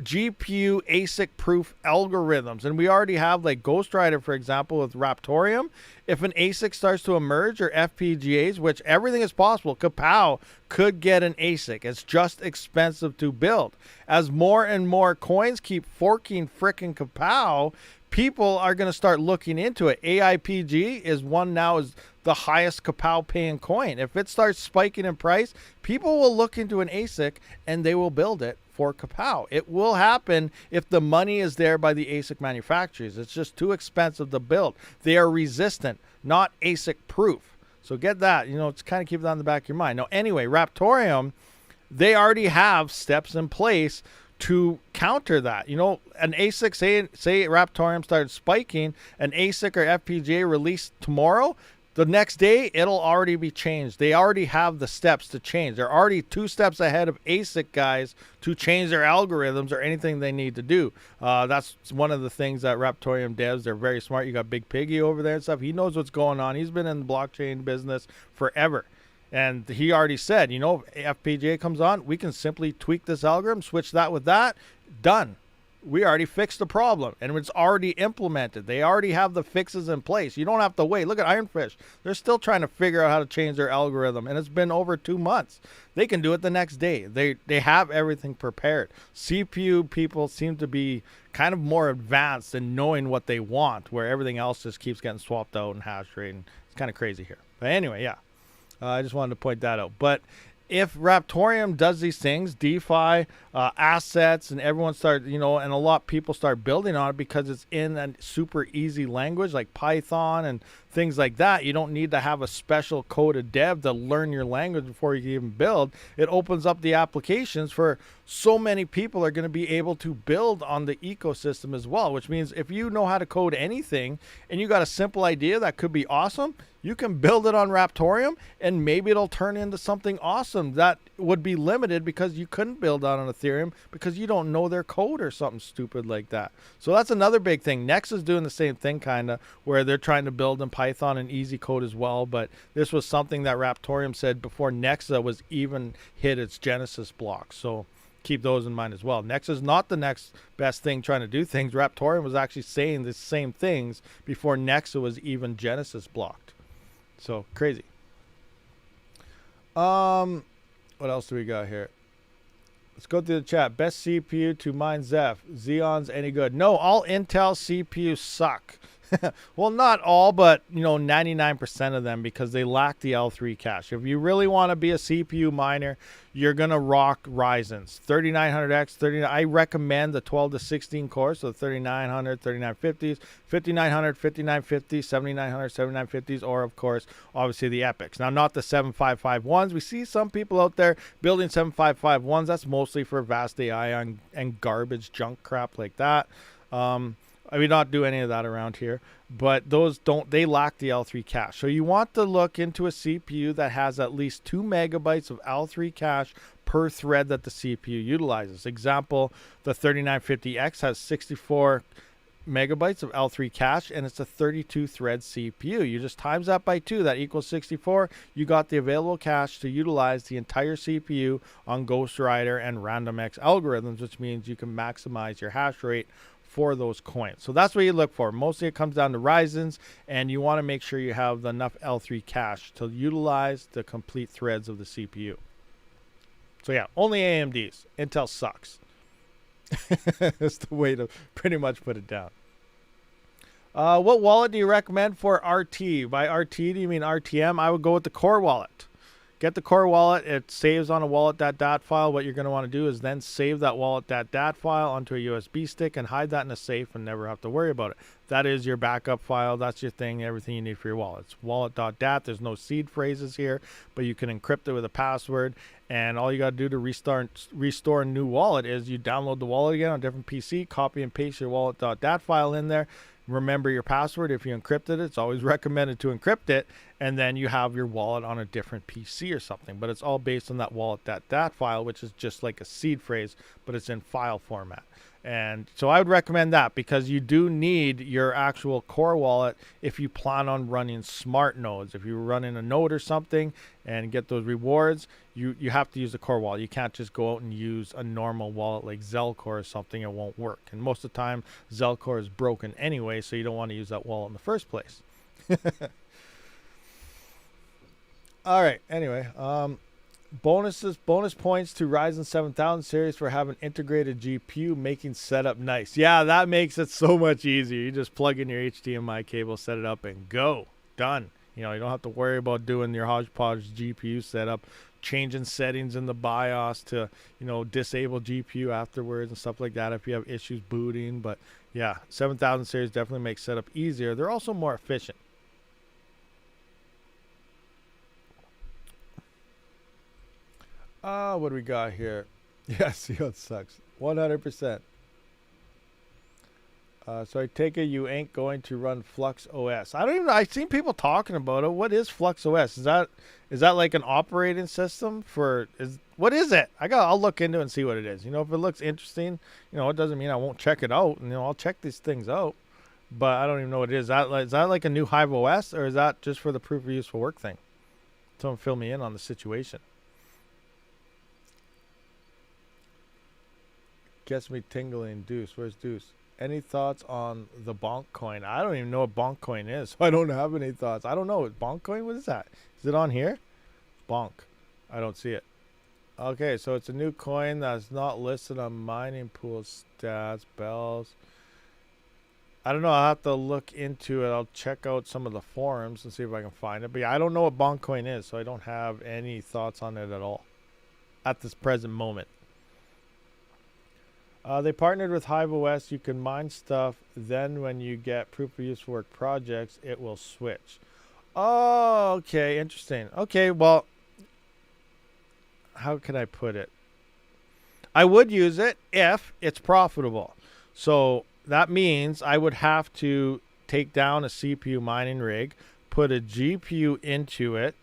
GPU ASIC proof algorithms, and we already have like Ghost Rider, for example, with Raptorium. If an ASIC starts to emerge, or FPGAs, which everything is possible, Kapow could get an ASIC. It's just expensive to build. As more and more coins keep forking frickin' Kapow, people are going to start looking into it. AIPG is one now, is the highest Kapow paying coin. If it starts spiking in price, people will look into an ASIC and they will build it for Kapow. It will happen if the money is there by the ASIC manufacturers. It's just too expensive to build. They are resistant, not ASIC proof. So get that, just kind of keep that on the back of your mind. Now, anyway, Raptorium, they already have steps in place to counter that. An ASIC, say Raptorium started spiking, an ASIC or FPGA released tomorrow, the next day it'll already be changed. They already have the steps to change. They're already 2 steps ahead of ASIC guys to change their algorithms or anything they need to do. That's one of the things that Raptorium devs, they're very smart. You got Big Piggy over there and stuff. He knows what's going on. He's been in the blockchain business forever. And he already said, FPGA comes on, we can simply tweak this algorithm, switch that with that, done. We already fixed the problem, and it's already implemented. They already have the fixes in place. You don't have to wait. Look at Ironfish. They're still trying to figure out how to change their algorithm, and it's been over 2 months. They can do it the next day. They have everything prepared. CPU people seem to be kind of more advanced in knowing what they want, where everything else just keeps getting swapped out in hash rate, and it's kind of crazy here. But anyway, yeah. I just wanted to point that out. But if Raptorium does these things, DeFi, assets, and everyone starts, and a lot of people start building on it because it's in a super easy language like Python and things like that. You don't need to have a special coded dev to learn your language before you can even build. It opens up the applications for so many people are going to be able to build on the ecosystem as well, which means if you know how to code anything and you got a simple idea that could be awesome, you can build it on Raptorium and maybe it'll turn into something awesome that would be limited because you couldn't build on Ethereum because you don't know their code or something stupid like that. So that's another big thing. Nex is doing the same thing kind of, where they're trying to build in Python and easy code as well, but this was something that Raptorium said before Nexa was even hit its Genesis block. So keep those in mind as well. Nex is not the next best thing trying to do things. Raptorium was actually saying the same things before Nexa was even Genesis blocked. So crazy. What else do we got here? Let's go through the chat. Best CPU to mine Zeph. Xeon's any good? No, all Intel CPUs suck. Well, not all, but 99% of them, because they lack the L3 cache. If you really want to be a CPU miner, you're gonna rock Ryzen's 3900X. 39. I recommend the 12 to 16 cores, so 3900, 3950s, 5900, 5950, 7900, 7950s, or of course, obviously the Epics. Now, not the 7551s. We see some people out there building 7551s. That's mostly for vast AI and garbage junk crap like that. I mean, not do any of that around here, but they lack the L3 cache. So you want to look into a CPU that has at least 2 megabytes of L3 cache per thread that the CPU utilizes. Example, the 3950X has 64 megabytes of L3 cache, and it's a 32 thread CPU. You just times that by 2, that equals 64. You got the available cache to utilize the entire CPU on Ghostwriter and RandomX algorithms, which means you can maximize your hash rate for those coins. So that's what you look for. Mostly it comes down to Ryzen's, and you want to make sure you have enough L3 cache to utilize the complete threads of the CPU. So yeah, only AMDs. Intel sucks. That's the way to pretty much put it down. What wallet do you recommend for RT? By RT, do you mean RTM? I would go with the Core wallet. Get the Core wallet. It saves on a wallet.dat file. What you're going to want to do is then save that wallet.dat file onto a USB stick and hide that in a safe and never have to worry about it. That is your backup file. That's your thing, everything you need for your wallet. It's wallet.dat. There's no seed phrases here, but you can encrypt it with a password. And all you got to do to restore a new wallet is you download the wallet again on a different PC, copy and paste your wallet.dat file in there. Remember your password. If you encrypted it, it's always recommended to encrypt it, and then you have your wallet on a different PC or something. But it's all based on that wallet.dat file, which is just like a seed phrase, but it's in file format. And so I would recommend that, because you do need your actual Core wallet if you plan on running smart nodes. If you're running a node or something and get those rewards, you have to use the Core wallet. You can't just go out and use a normal wallet like Zelcore or something. It won't work. And most of the time, Zelcore is broken anyway, so you don't want to use that wallet in the first place. All right. Anyway, bonus points to Ryzen 7000 series for having integrated GPU, making setup nice. Yeah, that makes it so much easier. You just plug in your HDMI cable, set it up, and go. Done. You know, you don't have to worry about doing your hodgepodge GPU setup, changing settings in the BIOS to, you know, disable GPU afterwards and stuff like that if you have issues booting. But yeah, 7000 series definitely makes setup easier. They're also more efficient. What do we got here? Yes, it sucks. 100%. So I take it you ain't going to run Flux OS. I don't even know. I've seen people talking about it. What is Flux OS? Is that like an operating system for? What is it? I'll look into it and see what it is. You know, if it looks interesting, you know, it doesn't mean I won't check it out. You know, I'll check these things out. But I don't even know what it is. Is that like a new Hive OS, or is that just for the proof of useful work thing? Someone fill me in on the situation. Gets me tingling. Deuce, where's Deuce? Any thoughts on the Bonk coin? I don't even know what Bonk coin is, so I don't have any thoughts. I don't know. Bonk coin? What is that? Is it on here? Bonk. I don't see it. Okay, so it's a new coin that's not listed on mining pool stats, bells. I don't know. I'll have to look into it. I'll check out some of the forums and see if I can find it. But yeah, I don't know what Bonk coin is, so I don't have any thoughts on it at all at this present moment. They partnered with Hive OS. You can mine stuff. Then when you get proof of useful work projects, it will switch. Oh, okay. Interesting. Okay, well, how can I put it? I would use it if it's profitable. So that means I would have to take down a CPU mining rig, put a GPU into it,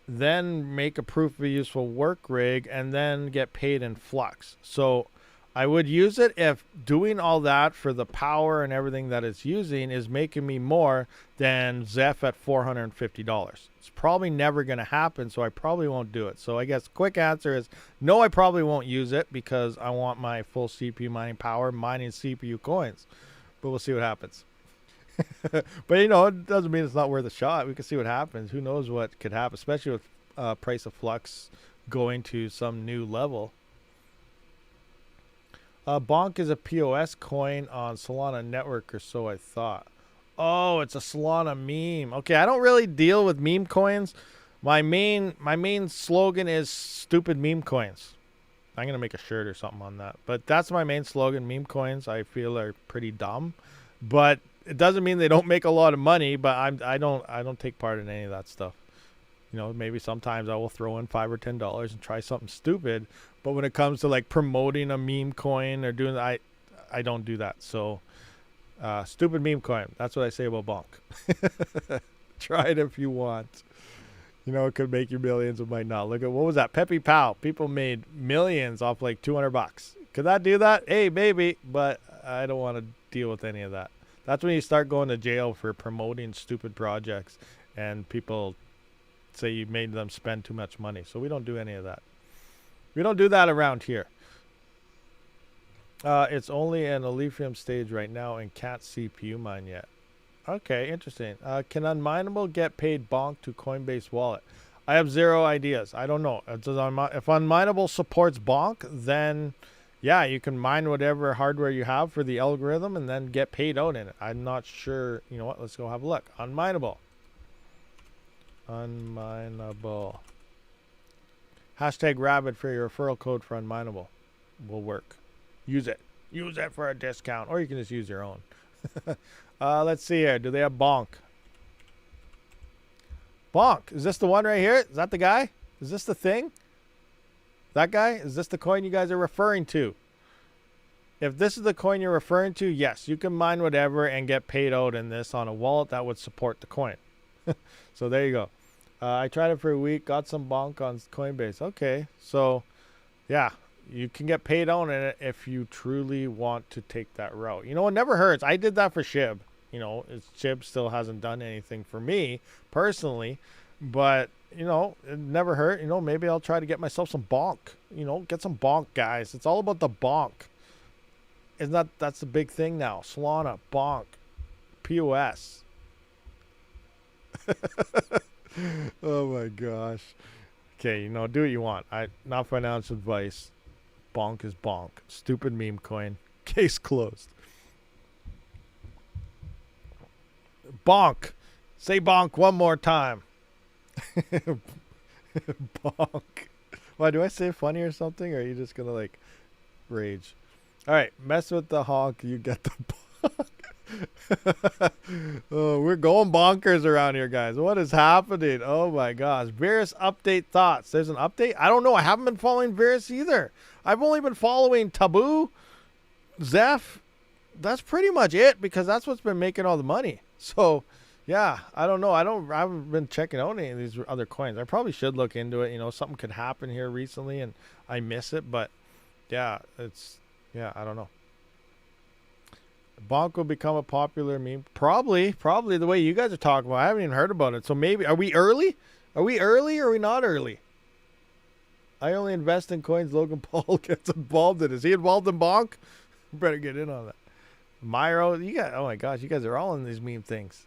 then make a proof of useful work rig, and then get paid in Flux. So I would use it if doing all that for the power and everything that it's using is making me more than Zeph at $450. It's probably never going to happen, so I probably won't do it. So I guess quick answer is no, I probably won't use it because I want my full CPU mining power, mining CPU coins. But we'll see what happens. But, you know, it doesn't mean it's not worth a shot. We can see what happens. Who knows what could happen, especially with price of Flux going to some new level. Bonk is a POS coin on Solana Network, or so I thought. Oh, it's a Solana meme. Okay, I don't really deal with meme coins. My main slogan is stupid meme coins. I'm gonna make a shirt or something on that. But that's my main slogan. Meme coins I feel are pretty dumb, but it doesn't mean they don't make a lot of money. But I don't take part in any of that stuff. You know, maybe sometimes I will throw in $5 or $10 and try something stupid. But when it comes to like promoting a meme coin or doing that, I don't do that. So Stupid meme coin. That's what I say about bonk. Try it if you want. You know, it could make you millions. It might not. Look at, what was that? Pepe Pow. People made millions off like $200. Could that do that? Hey, maybe. But I don't want to deal with any of that. That's when you start going to jail for promoting stupid projects. And people say you made them spend too much money. So we don't do any of that. We don't do that around here. It's only in a lithium stage right now and can't CPU mine yet. Okay, interesting. Can Unmineable get paid bonk to Coinbase wallet? I have zero ideas. I don't know. If Unmineable supports bonk, then yeah, you can mine whatever hardware you have for the algorithm and then get paid out in it. I'm not sure. You know what? Let's go have a look. Unmineable. Unmineable. Hashtag Rabid for your referral code for Unmineable. Will work. Use it. Use it for a discount. Or you can just use your own. Let's see here. Do they have bonk? Bonk. Is this the one right here? Is that the guy? Is this the thing? That guy? Is this the coin you guys are referring to? If this is the coin you're referring to, yes, you can mine whatever and get paid out in this on a wallet that would support the coin. So there you go. I tried it for a week, got some bonk on Coinbase. Okay, so yeah, you can get paid out in it if you truly want to take that route. You know, it never hurts. I did that for SHIB. You know, SHIB still hasn't done anything for me personally, but you know, it never hurt. You know, maybe I'll try to get myself some bonk. You know, get some bonk, guys. It's all about the bonk. That's the big thing now. Solana, bonk, POS. Oh my gosh. Okay, you know, do what you want. Not financial advice. Bonk is bonk. Stupid meme coin. Case closed. Bonk. Say bonk one more time. Bonk. Why, do I say funny or something? Or are you just gonna like rage? Alright, mess with the honk, you get the bonk. Oh, we're going bonkers around here, guys. What is happening? Oh my gosh. Virus update thoughts. There's an update? I don't know. I haven't been following Virus either. I've only been following Taboo, Zeph. That's pretty much it because that's what's been making all the money. So yeah, I don't know. I haven't been checking out any of these other coins. I probably should look into it. You know, something could happen here recently and I miss it, but yeah, I don't know. Bonk will become a popular meme. Probably the way you guys are talking about. I haven't even heard about it. So maybe, are we early? Are we early or are we not early? I only invest in coins Logan Paul gets involved in. Is he involved in bonk? Better get in on that. Myro, oh my gosh, you guys are all in these meme things.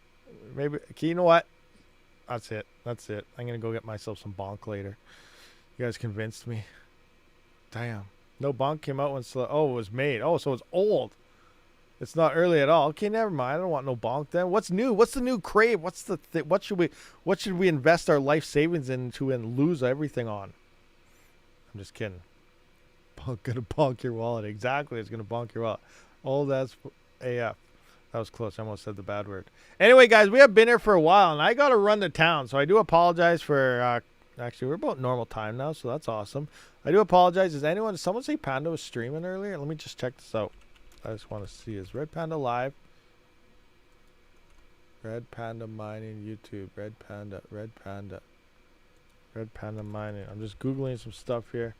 Maybe, okay, you know what? That's it. I'm going to go get myself some bonk later. You guys convinced me. Damn. No bonk came out when, it was made. Oh, so it's old. It's not early at all. Okay, never mind. I don't want no bonk then. What's new? What's the new crave? What should we invest our life savings into and lose everything on? I'm just kidding. Gonna bonk your wallet. Exactly, it's gonna bonk your wallet. Oh, that's AF. That was close. I almost said the bad word. Anyway, guys, we have been here for a while, and I gotta run to town, so I do apologize for. Actually, we're about normal time now, so that's awesome. I do apologize. Did someone say Panda was streaming earlier? Let me just check this out. I just want to see, is Red Panda live? Red Panda mining YouTube. Red Panda mining. I'm just Googling some stuff here.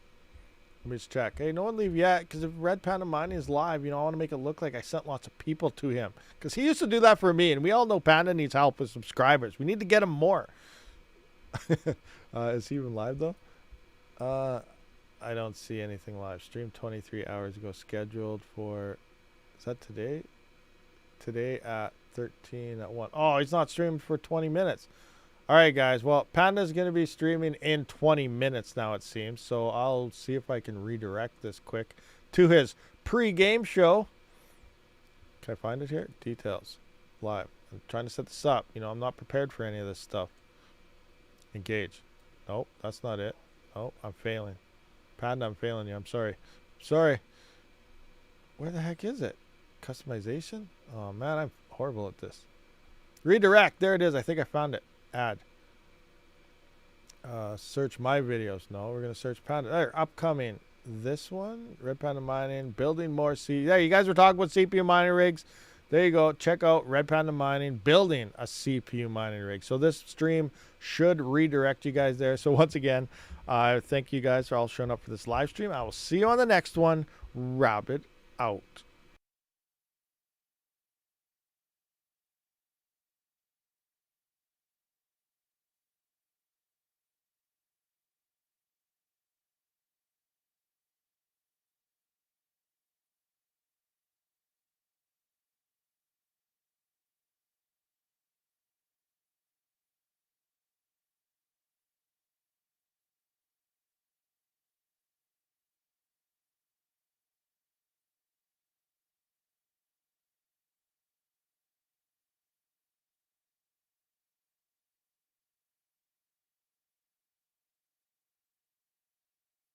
Let me just check. Hey, no one leave yet, because if Red Panda mining is live, you know, I want to make it look like I sent lots of people to him. Because he used to do that for me, and we all know Panda needs help with subscribers. We need to get him more. Is he even live, though? I don't see anything live. Stream 23 hours ago. Scheduled for... Is that today? Today at 13 at 1. Oh, he's not streamed for 20 minutes. All right, guys. Well, Panda's going to be streaming in 20 minutes now, it seems. So I'll see if I can redirect this quick to his pre-game show. Can I find it here? Details. Live. I'm trying to set this up. You know, I'm not prepared for any of this stuff. Engage. Nope, that's not it. Oh, I'm failing. Panda, I'm failing you. I'm sorry. Sorry. Where the heck is it? Customization? Oh, man, I'm horrible at this. Redirect. There it is. I think I found it. Add. Search my videos. No, we're going to search Panda. There, upcoming. This one. Red Panda mining. Building more C. There, you guys were talking about CPU mining rigs. there you go. Check out Red Panda Mining building a CPU mining rig. So this stream should redirect you guys there. So once again, thank you guys for all showing up for this live stream. I will see you on the next one. Rabid out.